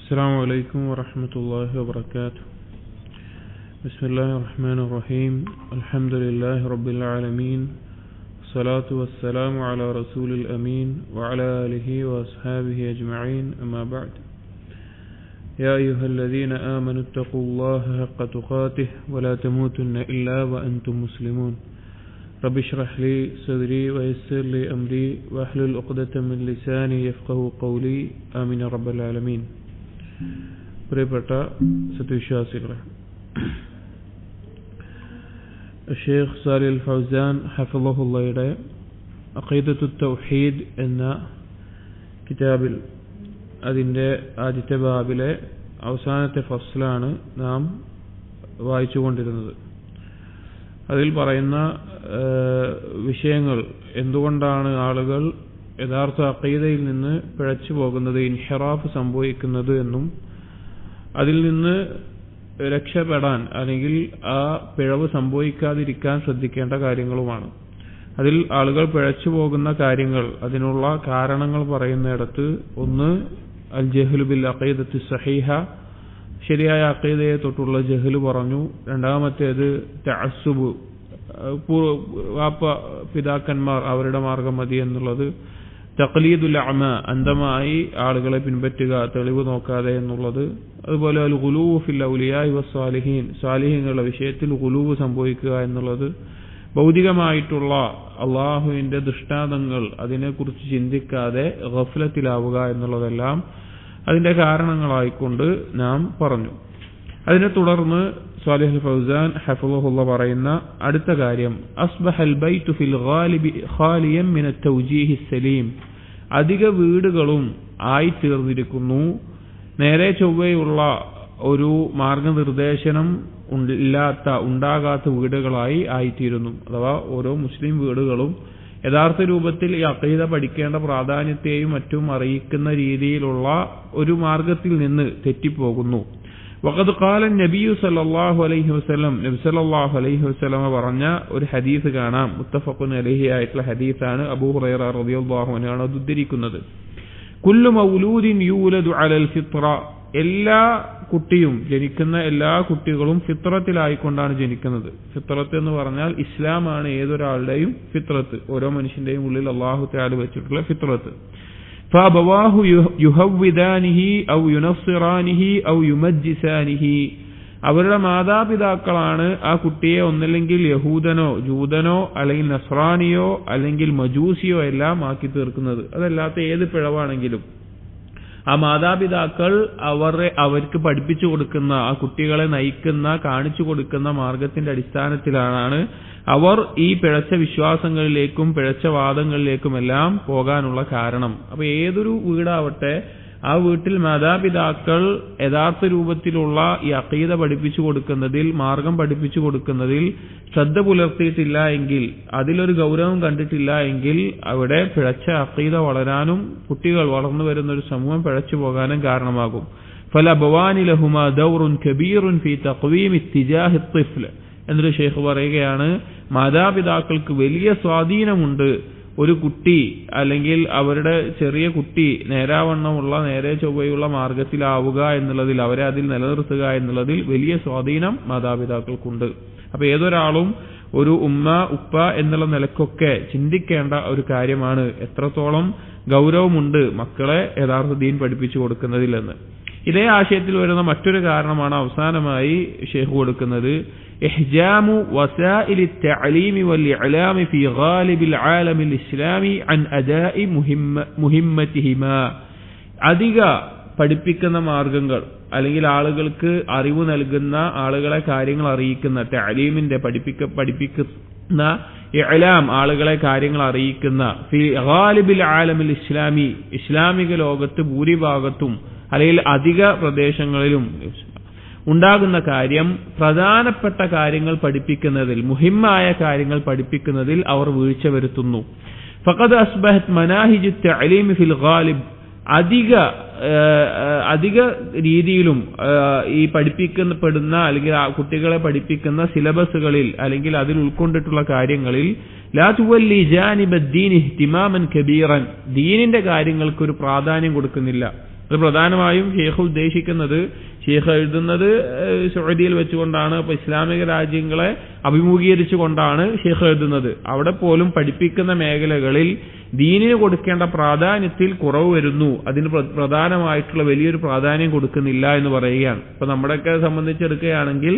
السلام عليكم ورحمة الله وبركاته. بسم الله الرحمن الرحيم. الحمد لله رب العالمين، الصلاة والسلام على رسول الأمين وعلى آله وأصحابه أجمعين، أما بعد. يا أيها الذين آمنوا اتقوا الله حق تقاته ولا تموتن إلا وأنتم مسلمون. رب اشرح لي صدري ويسر لي أمري واحلل عقدة من لساني يفقهوا قولي، آمين رب العالمين. പ്രിയപ്പെട്ട സത്യവിശ്വാസികളെ, ഷെയ്ഖ് സാലിഹ് അൽ ഫൗസാൻ ഹഫിളഹുള്ളയുടെ അഖീദത്തു തൗഹീദ് എന്ന കിതാബിൽ അതിൻ്റെ ആദ്യത്തെ ബാബിലെ അവസാനത്തെ ഫസ്ലാണ് നാം വായിച്ചുകൊണ്ടിരുന്നത്. അതിൽ പറയുന്ന വിഷയങ്ങൾ, എന്തുകൊണ്ടാണ് ആളുകൾ യഥാർത്ഥ അഖീദയിൽ നിന്ന് പിഴച്ചു പോകുന്നത്, ഇൻഹിറാഫ് സംഭവിക്കുന്നത് എന്നും അതിൽ നിന്ന് രക്ഷപ്പെടാൻ അല്ലെങ്കിൽ ആ പിഴവ് സംഭവിക്കാതിരിക്കാൻ ശ്രദ്ധിക്കേണ്ട കാര്യങ്ങളുമാണ്. അതിൽ ആളുകൾ പിഴച്ചു പോകുന്ന കാര്യങ്ങൾ, അതിനുള്ള കാരണങ്ങൾ പറയുന്നിടത്ത് ഒന്ന് അൽ ജഹ്ലു ബിൽ അഖീദത്തി സഹീഹ, ശരിയായ അഖീദയെ തൊട്ടുള്ള ജഹ്ല് പറഞ്ഞു. രണ്ടാമത്തേത് തഅസ്സുബ്, വാപ്പ പിതാക്കന്മാർ അവരുടെ മാർഗം മതി എന്നുള്ളത്. തഖ്ലീദുൽ അഅമ, അന്ധമായി ആളുകളെ പിൻപറ്റുക, തെളിവ് നോക്കാതെ എന്നുള്ളത്. അതുപോലെ അൽ ഗുലൂവ് ഫിൽ ഔലിയാഇ വസ്സാലിഹീൻ, സാലിഹീങ്ങളുടെ വിഷയത്തിൽ ഗുലൂവ് സംഭവിക്കുക എന്നുള്ളത്. ഭൗതികമായിട്ടുള്ള അള്ളാഹുവിന്റെ ദൃഷ്ടാന്തങ്ങൾ, അതിനെക്കുറിച്ച് ചിന്തിക്കാതെ ഗഫ്ലത്തിലാവുക എന്നുള്ളതെല്ലാം അതിന്റെ കാരണങ്ങളായിക്കൊണ്ട് നാം പറഞ്ഞു. അതിനെ തുടർന്ന് സാലിഹ് അൽ ഫൗസാൻ ഹഫിളഹുള്ള പറയുന്ന അടുത്ത കാര്യം, അസ്ബഹൽ ബൈതു ഫിൽ ഗാലിബി ഖാലിയൻ മിന തൗജീഹി സലീം, അധിക വീടുകളും ആയിത്തീർന്നിരിക്കുന്നു നേരെ ചൊവ്വയുള്ള ഒരു മാർഗനിർദ്ദേശനം ഉണ്ടാകാത്ത വീടുകളായി ആയിത്തീരുന്നു. അഥവാ ഓരോ മുസ്ലിം വീടുകളും യഥാർത്ഥ രൂപത്തിൽ ഈ അഖീദ പഠിക്കേണ്ട പ്രാധാന്യത്തെയും മറ്റും അറിയിക്കുന്ന രീതിയിലുള്ള ഒരു മാർഗത്തിൽ നിന്ന് തെറ്റിപ്പോകുന്നു. വഖദ് ഖാല നബിയു സല്ലല്ലാഹു അലൈഹി വസല്ലം, നബി സല്ലല്ലാഹു അലൈഹി വസല്ലം പറഞ്ഞ ഒരു ഹദീസ് കാണാം. മുത്തഫഖുൻ അലൈഹി ആയിട്ടുള്ള ഹദീസാണ്. അബൂ ഹുറൈറ റളിയല്ലാഹു അൻഹു ആണ് ഉദ്ധരിക്കുന്നത്. കുല്ലു മൗലൂദിൻ യൂലദു അലൽ ഫിത്ര, എല്ലാ കുട്ടിയും, ജനിക്കുന്ന എല്ലാ കുട്ടികളും ഫിത്രത്തിലായിക്കൊണ്ടാണ് ജനിക്കുന്നത്. ഫിത്രത്ത് എന്ന് പറഞ്ഞാൽ ഇസ്ലാമാണ് ഏതൊരാളുടെയും ഫിത്രത്ത്, ഓരോ മനുഷ്യന്റെയും ഉള്ളിൽ അല്ലാഹു തആല വെച്ചിട്ടുള്ള ഫിത്രത്ത്. ഫഅബവാഹു യുഹവ്വിദാനിഹി ഔ യുനസ്സിറാനിഹി ഔ യുമജ്ജിസാനിഹി, അവരുടെ മാതാപിതാക്കളാണ് ആ കുട്ടിയെ ഒന്നല്ലെങ്കിൽ യഹൂദനോ ജൂതനോ അല്ലെങ്കിൽ നസ്രാനിയോ അല്ലെങ്കിൽ മജൂസിയോ എല്ലാം ആക്കി തീർക്കുന്നത്. അതല്ലാത്ത ഏത് പിഴവാണെങ്കിലും ആ മാതാപിതാക്കൾ അവർക്ക് പഠിപ്പിച്ചു കൊടുക്കുന്ന, ആ കുട്ടികളെ നയിക്കുന്ന, കാണിച്ചു കൊടുക്കുന്ന മാർഗത്തിന്റെ അടിസ്ഥാനത്തിലാണ് അവർ ഈ പിഴച്ച വിശ്വാസങ്ങളിലേക്കും പിഴച്ച വാദങ്ങളിലേക്കുമെല്ലാം പോകാനുള്ള കാരണം. അപ്പൊ ഏതൊരു വീടാവട്ടെ, ആ വീട്ടിൽ മാതാപിതാക്കൾ യഥാർത്ഥ രൂപത്തിലുള്ള ഈ അഖീദ പഠിപ്പിച്ചു കൊടുക്കുന്നതിൽ, മാർഗം പഠിപ്പിച്ചു കൊടുക്കുന്നതിൽ ശ്രദ്ധ പുലർത്തിയിട്ടില്ല എങ്കിൽ, അതിലൊരു ഗൗരവം കണ്ടിട്ടില്ല എങ്കിൽ അവിടെ പിഴച്ച അഖീദ വളരാനും കുട്ടികൾ വളർന്നു വരുന്ന ഒരു സമൂഹം പിഴച്ചു പോകാനും കാരണമാകും. ഫലബവാനി ലഹുമാ ദൗറുൻ കബീറുൻ ഫീ തഖ്വീം ഇത്തിജാഹി ത്ത്ഫ്ൽ എന്നൊരു ഷെയ്ഖ് പറയുകയാണ്, മാതാപിതാക്കൾക്ക് വലിയ സ്വാധീനമുണ്ട് ഒരു കുട്ടി അല്ലെങ്കിൽ അവരുടെ ചെറിയ കുട്ടി നേരാവണ്ണമുള്ള നേരെ ചൊവ്വയുള്ള മാർഗത്തിലാവുക എന്നുള്ളതിൽ, അവരെ അതിൽ നിലനിർത്തുക എന്നുള്ളതിൽ വലിയ സ്വാധീനം മാതാപിതാക്കൾക്കുണ്ട്. അപ്പൊ ഏതൊരാളും ഒരു ഉമ്മ ഉപ്പ എന്നുള്ള നിലക്കൊക്കെ ചിന്തിക്കേണ്ട ഒരു കാര്യമാണ് എത്രത്തോളം ഗൗരവമുണ്ട് മക്കളെ യഥാർത്ഥ ദീൻ പഠിപ്പിച്ചു കൊടുക്കുന്നതിൽ എന്ന്. ഇതേ ആശയത്തിൽ വരുന്ന മറ്റൊരു കാരണമാണ് അവസാനമായി ഷെയ്ഖ് കൊടുക്കുന്നത്, ഇഹ്ജാമു വസാഇലി തഅലീമി വൽ ഇഅലാമി ഫീ ഗാലിബിൽ ആലമിൽ ഇസ്ലാമി അൻ അദാഇ മുഹിമ്മതിഹിമാ, അധിക പഠിപ്പിക്കുന്ന മാർഗങ്ങൾ അല്ലെങ്കിൽ ആളുകൾക്ക് അറിവ് നൽകുന്ന, ആളുകളെ കാര്യങ്ങൾ അറിയിക്കുന്ന, തഅലീമിന്റെ പഠിപ്പിക്കുന്ന, ഇഅലാം ആളുകളെ കാര്യങ്ങൾ അറിയിക്കുന്ന, ഫീ ഗാലിബിൽ ആലമിൽ ഇസ്ലാമി ഇസ്ലാമിക ലോകത്ത് ഭൂരിഭാഗത്തും അല്ലെങ്കിൽ അധിക പ്രദേശങ്ങളിലും ഉണ്ടാകുന്ന കാര്യം, പ്രധാനപ്പെട്ട കാര്യങ്ങൾ പഠിപ്പിക്കുന്നതിൽ, മുഹിമ്മായ കാര്യങ്ങൾ പഠിപ്പിക്കുന്നതിൽ അവർ വീഴ്ച വരുത്തുന്നു. ഫഖദ് അസ്ബഹത് മനാഹിജു തഅലീം ഫിൽ ഗാലിബ്, അധിക രീതിയിലും ഈ പഠിപ്പിക്കപ്പെടുന്ന അല്ലെങ്കിൽ കുട്ടികളെ പഠിപ്പിക്കുന്ന സിലബസുകളിൽ അല്ലെങ്കിൽ അതിൽ ഉൾക്കൊണ്ടിട്ടുള്ള കാര്യങ്ങളിൽ ലാ തുവല്ലി ജാനിബ ദീൻ ഇഹ്തിമാമൻ കബീറൻ, ദീനിന്റെ കാര്യങ്ങൾക്ക് ഒരു പ്രാധാന്യം കൊടുക്കുന്നില്ല. അത് പ്രധാനമായും ഷെയ്ഖ് ഉദ്ദേശിക്കുന്നത്, ഷെയ്ഖ് എഴുതുന്നത് സൗദിയിൽ വെച്ചുകൊണ്ടാണ്. അപ്പൊ ഇസ്ലാമിക രാജ്യങ്ങളെ അഭിമുഖീകരിച്ചുകൊണ്ടാണ് ഷെയ്ഖ് എഴുതുന്നത്. അവിടെ പോലും പഠിപ്പിക്കുന്ന മേഖലകളിൽ ദീനിന് കൊടുക്കേണ്ട പ്രാധാന്യത്തിൽ കുറവ് വരുന്നു, അതിന് പ്രധാനമായിട്ടുള്ള വലിയൊരു പ്രാധാന്യം കൊടുക്കുന്നില്ല എന്ന് പറയുകയാണ്. ഇപ്പൊ നമ്മുടെയൊക്കെ സംബന്ധിച്ചെടുക്കുകയാണെങ്കിൽ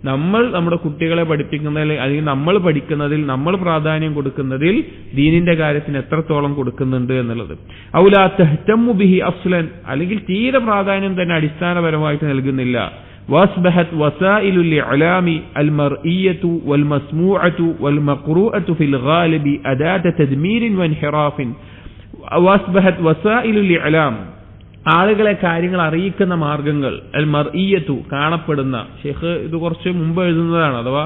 നമ്മൾ നമ്മുടെ കുട്ടികളെ പഠിപ്പിക്കുന്നതിൽ അല്ലെങ്കിൽ നമ്മൾ പഠിക്കുന്നതിൽ നമ്മൾ പ്രാധാന്യം കൊടുക്കുന്നതിൽ ദീനിന്റെ കാര്യത്തിന് എത്രത്തോളം കൊടുക്കുന്നുണ്ട് എന്നുള്ളത്. ഔലാ തഹ്തമ്മു ബിഹി അസ്ലൻ, അല്ലെങ്കിൽ തീരെ പ്രാധാന്യം തന്നെ അടിസ്ഥാനപരമായിട്ട് നൽകുന്നില്ല. واصبحت وسائل الاعلام المرئيه والمسموعه والمقروءه في الغالب اداه تدمير وانحراف. واصبحت وسائل الاعلام ആളുകളെ കാര്യങ്ങൾ അറിയിക്കുന്ന മാർഗങ്ങൾ, അൽ മർഇയ്യതു കാണപ്പെടുന്ന, ഷെയ്ഖ് ഇത് കുറച്ച് മുമ്പ് എഴുതുന്നതാണ്. അഥവാ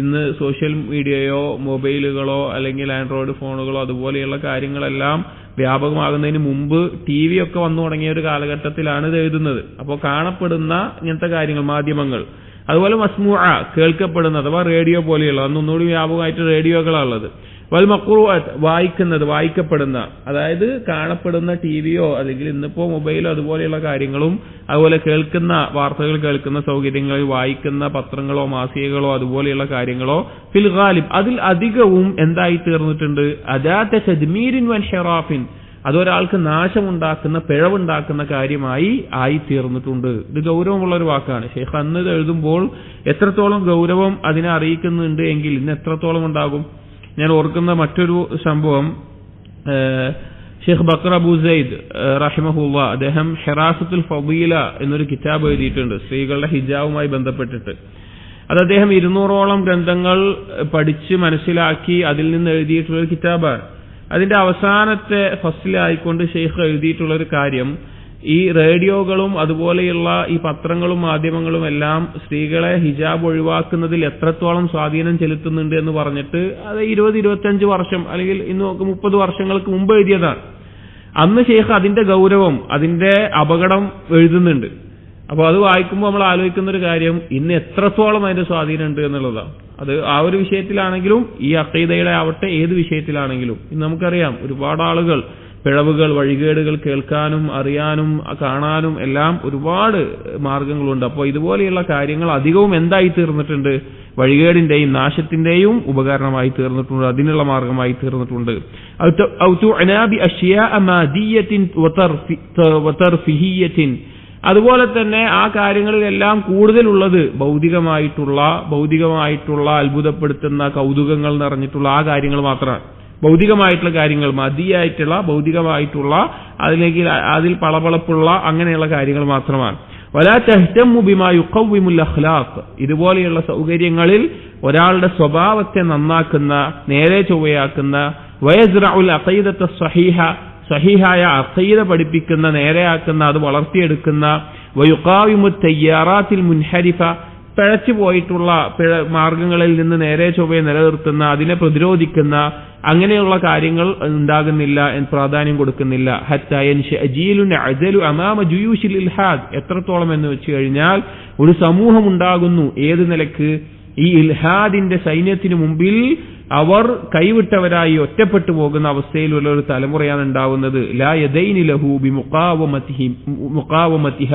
ഇന്ന് സോഷ്യൽ മീഡിയയോ മൊബൈലുകളോ അല്ലെങ്കിൽ ആൻഡ്രോയിഡ് ഫോണുകളോ അതുപോലെയുള്ള കാര്യങ്ങളെല്ലാം വ്യാപകമാകുന്നതിന് മുമ്പ് TV ഒക്കെ വന്നു തുടങ്ങിയ ഒരു കാലഘട്ടത്തിലാണ് ഇത് എഴുതുന്നത്. അപ്പോൾ കാണപ്പെടുന്ന ഇങ്ങനത്തെ കാര്യങ്ങൾ, മാധ്യമങ്ങൾ, അതുപോലെ മസ്മൂഅ കേൾക്കപ്പെടുന്ന അഥവാ റേഡിയോ പോലെയുള്ള, അന്നൊന്നുകൂടി വ്യാപകമായിട്ട് റേഡിയോകളാണുള്ളത്. വൽ മഖ്റൂഅത്ത് വായിക്കുന്നത്, വായിക്കപ്പെടുന്ന, അതായത് കാണപ്പെടുന്ന ടിവിയോ അല്ലെങ്കിൽ ഇന്നിപ്പോ മൊബൈലോ അതുപോലെയുള്ള കാര്യങ്ങളും, അതുപോലെ കേൾക്കുന്ന വാർത്തകൾ കേൾക്കുന്ന സൗകര്യങ്ങളിൽ വായിക്കുന്ന പത്രങ്ങളോ മാസികകളോ അതുപോലെയുള്ള കാര്യങ്ങളോ ഫിൽ ഗാലിബ് അതിൽ അധികവും എന്തായി തീർന്നിട്ടുണ്ട്, അദാത തദ്മീരിൻ വൻഹിറാഫിൻ, അതൊരാൾക്ക് നാശമുണ്ടാക്കുന്ന പിഴവുണ്ടാക്കുന്ന കാര്യമായി ആയിത്തീർന്നിട്ടുണ്ട്. ഇത് ഗൗരവമുള്ള ഒരു വാക്കാണ്. ഷെയ്ഖ് അന്ന് എഴുതുമ്പോൾ എത്രത്തോളം ഗൗരവം അതിനെ അറിയിക്കുന്നുണ്ട് എങ്കിൽ ഇന്ന് എത്രത്തോളം ഉണ്ടാകും. ഞാൻ ഓർക്കുന്ന മറ്റൊരു സംഭവം, ഷെയ്ഖ് ബക്കർ അബൂ സൈദ് റഹിമഹുല്ലാ അദ്ദേഹം ഹിറാസത്തുൽ ഫളീല എന്നൊരു കിതാബ് എഴുതിയിട്ടുണ്ട് സ്ത്രീകളുടെ ഹിജാബുമായി ബന്ധപ്പെട്ടിട്ട്. അത് അദ്ദേഹം 200ഓളം ഗ്രന്ഥങ്ങൾ പഠിച്ച് മനസ്സിലാക്കി അതിൽ നിന്ന് എഴുതിയിട്ടുള്ള ഒരു കിതാബാണ്. അതിന്റെ അവസാനത്തെ ഫസ്ലിലായിക്കൊണ്ട് ഷെയ്ഖ് എഴുതിയിട്ടുള്ള ഒരു കാര്യം, ഈ റേഡിയോകളും അതുപോലെയുള്ള ഈ പത്രങ്ങളും മാധ്യമങ്ങളും എല്ലാം സ്ത്രീകളെ ഹിജാബ് ഒഴിവാക്കുന്നതിൽ എത്രത്തോളം സ്വാധീനം ചെലുത്തുന്നുണ്ട് എന്ന് പറഞ്ഞിട്ട് അത് 20-25 വർഷം അല്ലെങ്കിൽ ഇന്ന് 30 വർഷങ്ങൾക്ക് മുമ്പ് എഴുതിയതാണ്. അന്ന് ഷെയ്ഖ് അതിന്റെ ഗൗരവം, അതിന്റെ അപകടം എഴുതുന്നുണ്ട്. അപ്പോൾ അത് വായിക്കുമ്പോൾ നമ്മൾ ആലോചിക്കുന്ന ഒരു കാര്യം, ഇന്ന് എത്രത്തോളം അതിന്റെ സ്വാധീനം ഉണ്ട് എന്നുള്ളതാണ്. അത് ആ ഒരു വിഷയത്തിലാണെങ്കിലും ഈ അഖീദയുടെ ആവട്ടെ ഏത് വിഷയത്തിലാണെങ്കിലും ഇന്ന് നമുക്കറിയാം ഒരുപാട് ആളുകൾ പിഴവുകൾ, വഴികേടുകൾ കേൾക്കാനും അറിയാനും കാണാനും എല്ലാം ഒരുപാട് മാർഗങ്ങളുണ്ട്. അപ്പോൾ ഇതുപോലെയുള്ള കാര്യങ്ങൾ അധികവും എന്തായി തീർന്നിട്ടുണ്ട്, വഴികേടിന്റെയും നാശത്തിന്റെയും ഉപകരണമായി തീർന്നിട്ടുണ്ട്, അതിനുള്ള മാർഗമായി തീർന്നിട്ടുണ്ട്. അതുപോലെ തന്നെ ആ കാര്യങ്ങളിലെല്ലാം കൂടുതലുള്ളത് ഭൗതികമായിട്ടുള്ള അത്ഭുതപ്പെടുത്തുന്ന കൗതുകങ്ങൾ നിറഞ്ഞിട്ടുള്ള ആ കാര്യങ്ങൾ മാത്രമാണ്. ഭൗതികമായിട്ടുള്ള കാര്യങ്ങൾ, മതിയായിട്ടുള്ള ഭൗതികമായിട്ടുള്ള അതിലേക്ക് അതിൽ പളപളപ്പുള്ള അങ്ങനെയുള്ള കാര്യങ്ങൾ മാത്രമാണ്. വലാ തഹ്തമു ബിമാ യുഖവ്വിമുൽ അഖ്ലാഖ്, ഇതുപോലെയുള്ള സൗകര്യങ്ങളിൽ ഒരാളുടെ സ്വഭാവത്തെ നന്നാക്കുന്ന, നേരെ ചൊവ്വയാക്കുന്ന, വയസ്റഉൽ അഖീദത സ്വഹീഹ, സ്വഹീഹായ അഖീദ പഠിപ്പിക്കുന്ന, നേരെയാക്കുന്ന, അത് വളർത്തിയെടുക്കുന്ന, വയുഖാവിമുത് തയ്യാറാത്തിൽ മുൻഹരിഫ, പിഴച്ചു പോയിട്ടുള്ള മാർഗങ്ങളിൽ നിന്ന് നേരെ ചൊവ്വയെ നിലനിർത്തുന്ന, അതിനെ പ്രതിരോധിക്കുന്ന, അങ്ങനെയുള്ള കാര്യങ്ങൾ ഉണ്ടാകുന്നില്ല, പ്രാധാന്യം കൊടുക്കുന്നില്ല. ഹത്താ യൻശഅ ജീലുൻ അജലു അമാമ ജുയൂശിൽ ഇൽഹാദ്, എത്രത്തോളം എന്ന് വെച്ച് കഴിഞ്ഞാൽ ഒരു സമൂഹം ഉണ്ടാകുന്നു. ഏത് നിലക്ക്? ഈ ഇൽഹാദിന്റെ സൈന്യത്തിന് മുമ്പിൽ അവർ കൈവിട്ടവരായി ഒറ്റപ്പെട്ടു പോകുന്ന അവസ്ഥയിലുള്ള ഒരു തലമുറയാണ് ഉണ്ടാവുന്നത്. ലാ യദൈനി ലഹു ബിമുഖാവമതിഹ,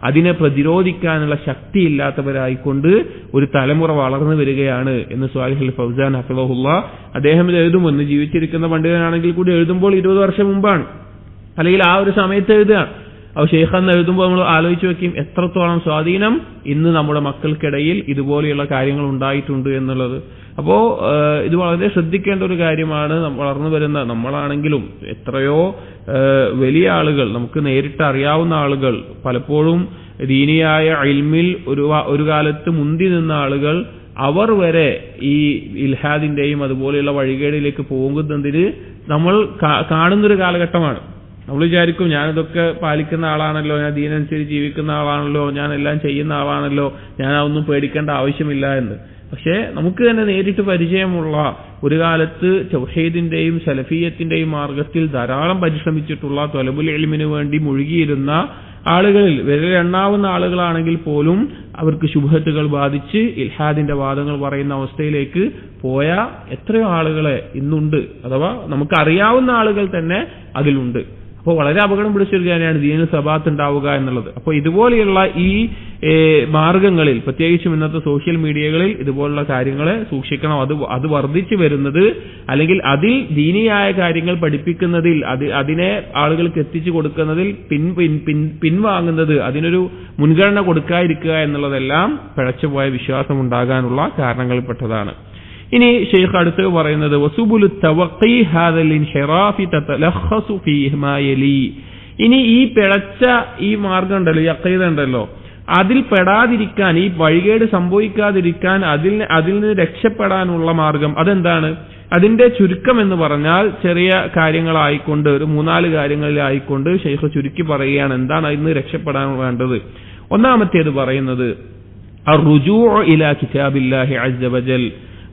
അതിനെ പ്രതിരോധിക്കാനുള്ള ശക്തിയില്ലാത്തവരായിക്കൊണ്ട് ഒരു തലമുറ വളർന്നു വരികയാണ് എന്ന് സ്വാലിഹുൽ ഫൗസാൻ ഹഫിളഹുല്ലാ അദ്ദേഹം എഴുതുമെന്ന്, ജീവിച്ചിരിക്കുന്ന പണ്ഡിതനാണെങ്കിൽ കൂടി എഴുതുമ്പോൾ 20 വർഷം മുമ്പാണ്, അല്ലെങ്കിൽ ആ ഒരു സമയത്ത് എഴുതുകയാണ്. അപ്പോൾ ഷെയ്ഖ് എന്ന് എഴുതുമ്പോൾ നമ്മൾ ആലോചിച്ച് വെക്കും എത്രത്തോളം സ്വാധീനം ഇന്ന് നമ്മുടെ മക്കൾക്കിടയിൽ ഇതുപോലെയുള്ള കാര്യങ്ങൾ ഉണ്ടായിട്ടുണ്ട് എന്നുള്ളത്. അപ്പോൾ ഇത് വളരെ ശ്രദ്ധിക്കേണ്ട ഒരു കാര്യമാണ്. വളർന്നു വരുന്ന നമ്മളാണെങ്കിലും എത്രയോ വലിയ ആളുകൾ, നമുക്ക് നേരിട്ട് അറിയാവുന്ന ആളുകൾ, പലപ്പോഴും ദീനിയായ ഇൽമിൽ ഒരു കാലത്ത് മുന്തി നിന്ന ആളുകൾ, അവർ വരെ ഈ ഇൽഹാദിന്റെയും അതുപോലെയുള്ള വഴികേടിലേക്ക് പോകുന്നതിന് നമ്മൾ കാണുന്നൊരു കാലഘട്ടമാണ്. നമ്മൾ വിചാരിക്കും ഞാനിതൊക്കെ പാലിക്കുന്ന ആളാണല്ലോ, ഞാൻ ദീനനുസരിച്ച് ജീവിക്കുന്ന ആളാണല്ലോ, ഞാൻ എല്ലാം ചെയ്യുന്ന ആളാണല്ലോ, ഞാൻ അതൊന്നും പേടിക്കേണ്ട ആവശ്യമില്ല എന്ന്. പക്ഷേ നമുക്ക് തന്നെ നേരിട്ട് പരിചയമുള്ള, ഒരു കാലത്ത് തൗഹീദിന്റെയും സലഫിയത്തിന്റെയും മാർഗത്തിൽ ധാരാളം പരിശ്രമിച്ചിട്ടുള്ള, ത്വലബുൽ ഇൽമിന് വേണ്ടി മുഴുകിയിരുന്ന ആളുകളിൽ വിരലെണ്ണാവുന്ന ആളുകളാണെങ്കിൽ പോലും അവർക്ക് ശുബ്ഹത്തുകൾ ബാധിച്ച് ഇൽഹാദിന്റെ വാദങ്ങൾ പറയുന്ന അവസ്ഥയിലേക്ക് പോയ എത്രയോ ആളുകളെ ഇന്നുണ്ട്. അഥവാ നമുക്കറിയാവുന്ന ആളുകൾ തന്നെ അതിലുണ്ട്. അപ്പോൾ വളരെ അപകടം പിടിച്ചൊരു കാര്യമാണ് ദീനിൽ സബാത്ത് ഉണ്ടാവുക എന്നുള്ളത്. അപ്പോൾ ഇതുപോലെയുള്ള ഈ മാർഗങ്ങളിൽ, പ്രത്യേകിച്ചും ഇന്നത്തെ സോഷ്യൽ മീഡിയകളിൽ ഇതുപോലുള്ള കാര്യങ്ങളെ സൂക്ഷിക്കണം. അത് വർദ്ധിച്ചു വരുന്നത്, അല്ലെങ്കിൽ അതിൽ ദീനിയായ കാര്യങ്ങൾ പഠിപ്പിക്കുന്നതിൽ, അതിനെ ആളുകൾക്ക് എത്തിച്ചു കൊടുക്കുന്നതിൽ പിൻവാങ്ങുന്നത്, അതിനൊരു മുൻഗണന കൊടുക്കാതിരിക്കുക എന്നുള്ളതെല്ലാം പിഴച്ചുപോയ വിശ്വാസം ഉണ്ടാകാനുള്ള കാരണങ്ങളിൽപ്പെട്ടതാണ്. ഇനി ഷെയ്ഖ് അടുത്ത് പറയുന്നത് വസുബുലു തവഖി ഹാദൽ ഇൻഹിറാഫി തതലഖസു ഫീഹി മാ യലി. ഇനി ഈ പിഴച്ച ഈ മാർഗം ഉണ്ടല്ലോ, ഈ അഖീദ ഉണ്ടല്ലോ, അതിൽ പെടാതിരിക്കാൻ, ഈ വഴികേട് സംഭവിക്കാതിരിക്കാൻ, അതിൽ നിന്ന് രക്ഷപ്പെടാനുള്ള മാർഗം അതെന്താണ്? അതിന്റെ ചുരുക്കം എന്ന് പറഞ്ഞാൽ ചെറിയ കാര്യങ്ങളായിക്കൊണ്ട്, ഒരു 3-4 കാര്യങ്ങളിലായിക്കൊണ്ട് ഷെയ്ഖ് ചുരുക്കി പറയുകയാണ് എന്താണ് അതിൽ നിന്ന് രക്ഷപ്പെടാൻ വേണ്ടത്. ഒന്നാമത്തേത് പറയുന്നത് അർറുജൂഉ ഇലാ കിതാബില്ലാഹി അസ്സ വജൽ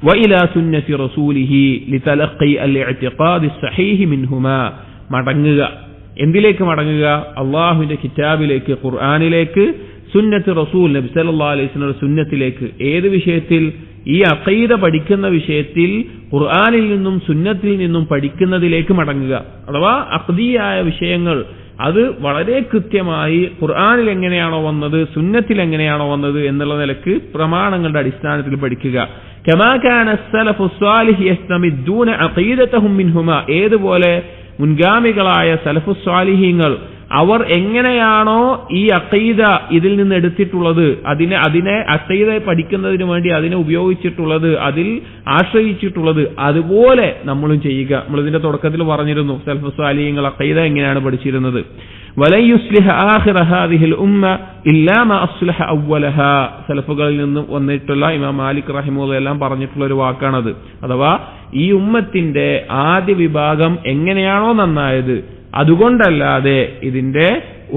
وإلى سنة رسوله لتلقي الاعتقاد الصحيح منهما. മടങ്ങുക. എന്തിലേക്ക് മടങ്ങുക? അള്ളാഹുവിന്റെ കിതാബിലേക്ക്, ഖുർആനിലേക്ക്, സുന്നത്ത് റസൂൽ നബി സല്ലല്ലാഹു അലൈഹി വസല്ലം സുന്നത്തിലേക്ക്. ഏത് വിഷയത്തിൽ? ഈ അഖീദ പഠിക്കുന്ന വിഷയത്തിൽ ഖുർആനിൽ നിന്നും സുന്നത്തിൽ നിന്നും പഠിക്കുന്നതിലേക്ക് മടങ്ങുക. അഥവാ അഖ്ദിയായ വിഷയങ്ങൾ അത് വളരെ കൃത്യമായി ഖുർആനിൽ എങ്ങനെയാണോ വന്നത്, സുന്നത്തിൽ എങ്ങനെയാണോ വന്നത് എന്നുള്ള നിലക്ക് പ്രമാണങ്ങളുടെ അടിസ്ഥാനത്തിൽ പഠിക്കുക. കമാ കാന സലഫു സ്വാലിഹ് യസ്തമിദ്ദൂന അഖീദതഹും മിൻഹുമാ. ഏതുപോലെ മുൻഗാമികളായ സലഫു സ്വാലിഹീങ്ങൾ അവർ എങ്ങനെയാണോ ഈ അഖീദ ഇതിൽ നിന്ന് എടുത്തിട്ടുള്ളത്, അതിനെ അഖീദ പഠിക്കുന്നതിന് വേണ്ടി അതിനെ ഉപയോഗിച്ചിട്ടുള്ളത്, അതിൽ ആശ്രയിച്ചിട്ടുള്ളത്, അതുപോലെ നമ്മളും ചെയ്യുക. നമ്മളിതിന്റെ തുടക്കത്തിൽ പറഞ്ഞിരുന്നു സലഫു സ്വാലിഹീങ്ങൾ അഖീദ എങ്ങനെയാണ് പഠിച്ചിരുന്നത്. വലൻ യുസ്ലിഹ ആഖിറ ഹാദിഹിൽ ഉമ്മ ഇല്ലാ മാ അസ്ലഹ അവ്വലഹാ. സലഫുകളിൽ നിന്ന് വന്നിട്ടുള്ള ഇമാം മാലിക് റഹിമഹുല്ലാഹ് എല്ലാം പറഞ്ഞിട്ടുള്ള ഒരു വാക്കാണത്. അഥവാ ഈ ഉമ്മത്തിന്റെ ആദ്യ വിഭാഗം എങ്ങനെയാണോ നന്നായത്, അതുകൊണ്ടല്ലാതെ ഇതിന്റെ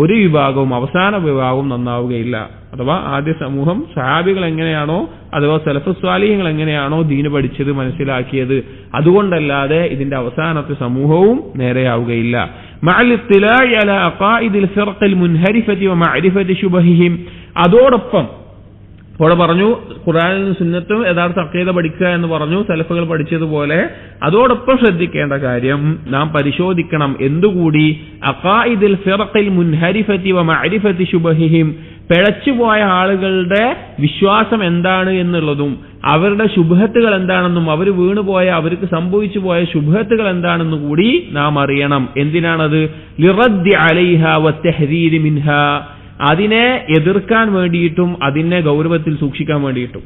ഒരു വിഭാഗവും അവസാന വിഭാഗവും നന്നാവുകയില്ല. അഥവാ ആദ്യ സമൂഹം സഹാബികൾ എങ്ങനെയാണോ, അഥവാ സലഫു സ്വാലിഹീങ്ങൾ എങ്ങനെയാണോ ദീന് പഠിച്ചത്, മനസ്സിലാക്കിയത്, അതുകൊണ്ടല്ലാതെ ഇതിന്റെ അവസാനത്തെ സമൂഹവും നേരെയാവുകയില്ല. മഅൽ ഇത്തിലാഇ അലാ അഖായിദിൽ ഫിർഖിൽ മുൻഹരിഫതി വമഅരിഫതി ശുബഹിഹിം. അതോടൊപ്പം ഇവിടെ പറഞ്ഞു ഖുർആനിൽ നിന്ന് സുന്നത്തും യഥാർത്ഥ അഖീദ പഠിക്കുക എന്ന് പറഞ്ഞു, സലഫുകൾ പഠിച്ചതുപോലെ. അതോടൊപ്പം ശ്രദ്ധിക്കേണ്ട കാര്യം, നാം പരിശോധിക്കണം എന്തുകൂടി, അഖായിദിൽ ഫിർഖിൽ മുൻഹരിഫതി വമഅരിഫതി ശുബഹിഹിം, പിഴച്ചുപോയ ആളുകളുടെ വിശ്വാസം എന്താണ് എന്നുള്ളതും അവരുടെ ശുബ്ഹത്തുകൾ എന്താണെന്നും അവർ വീണുപോയ, അവർക്ക് സംഭവിച്ചു പോയ ശുബ്ഹത്തുകൾ എന്താണെന്നും കൂടി നാം അറിയണം. എന്തിനാണത്? ലിറദ്ദി അലൈഹാ വത്തഹ്ദീരി മിൻഹാ. അതിനെ എതിർക്കാൻ വേണ്ടിയിട്ടും അതിനെ ഗൗരവത്തിൽ സൂക്ഷിക്കാൻ വേണ്ടിയിട്ടും.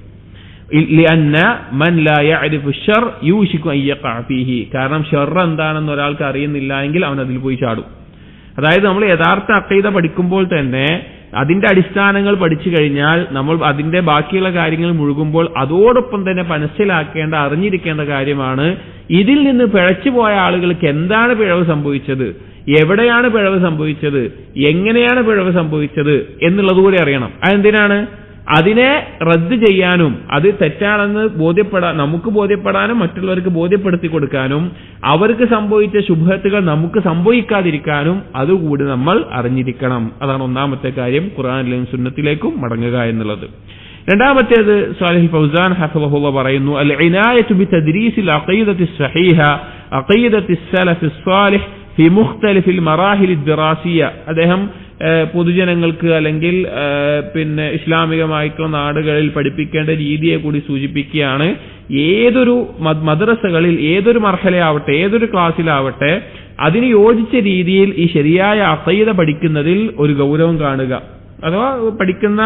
ലിഅന്ന മൻ ലാ യഅരിഫു ശർ യൂശികു അൻ യഖഅ ഫീഹി. കാരണം ഷർ എന്താണെന്ന് ഒരാൾക്ക് അറിയുന്നില്ല എങ്കിൽ അവൻ അതിൽ പോയി ചാടും. അതായത് നമ്മൾ യഥാർത്ഥ അഖീദ പഠിക്കുമ്പോൾ തന്നെ അതിന്റെ അടിസ്ഥാനങ്ങൾ പഠിച്ചു കഴിഞ്ഞാൽ നമ്മൾ അതിന്റെ ബാക്കിയുള്ള കാര്യങ്ങൾ മുഴുകുമ്പോൾ അതോടൊപ്പം തന്നെ മനസ്സിലാക്കേണ്ട, അറിഞ്ഞിരിക്കേണ്ട കാര്യമാണ് ഇതിൽ നിന്ന് പിഴച്ചുപോയ ആളുകൾക്ക് എന്താണ് പിഴവ് സംഭവിച്ചത്, എവിടെയാണ് പിഴവ് സംഭവിച്ചത്, എങ്ങനെയാണ് പിഴവ് സംഭവിച്ചത് എന്നുള്ളത് കൂടി അറിയണം. അതെന്തിനാണ്? അതിനെ റദ്ദ് ചെയ്യാനും അത് തെറ്റാണെന്ന് നമുക്ക് ബോധ്യപ്പെടാനും മറ്റുള്ളവർക്ക് ബോധ്യപ്പെടുത്തി കൊടുക്കാനും അവർക്ക് സംഭവിച്ച ശുബ്ഹത്തുകൾ നമുക്ക് സംഭവിക്കാതിരിക്കാനും അതുകൂടി നമ്മൾ അറിഞ്ഞിരിക്കണം. അതാണ് ഒന്നാമത്തെ കാര്യം, ഖുർആനിലേക്കും സുന്നത്തിലേക്കും മടങ്ങുക എന്നുള്ളത്. രണ്ടാമത്തേത് സാലിഹ് ഫൗസാൻ ഹഫിളഹുല്ലാഹ് പറയുന്നു, അൽ ഇനായതു ബിതദ്രീസിൽ അഖീദത്തി സ്വഹീഹ അഖീദത്തി സലഫി സ്വാലിഹ് ഫി മുഖ്തലിഫിൽ മറാഹിൽ ദിറാസിയ. അദ്ദേഹം പൊതുജനങ്ങൾക്ക് അല്ലെങ്കിൽ ഇസ്ലാമികമായിട്ടുള്ള നാടുകളിൽ പഠിപ്പിക്കേണ്ട രീതിയെ കൂടി സൂചിപ്പിക്കുകയാണ്. ഏതൊരു മദ്രസകളിൽ, ഏതൊരു മർഹലയാവട്ടെ, ഏതൊരു ക്ലാസ്സിലാവട്ടെ, അതിന് യോജിച്ച രീതിയിൽ ഈ ശരിയായ അഖീദ പഠിക്കുന്നതിൽ ഒരു ഗൗരവം കാണുക. അഥവാ പഠിക്കുന്ന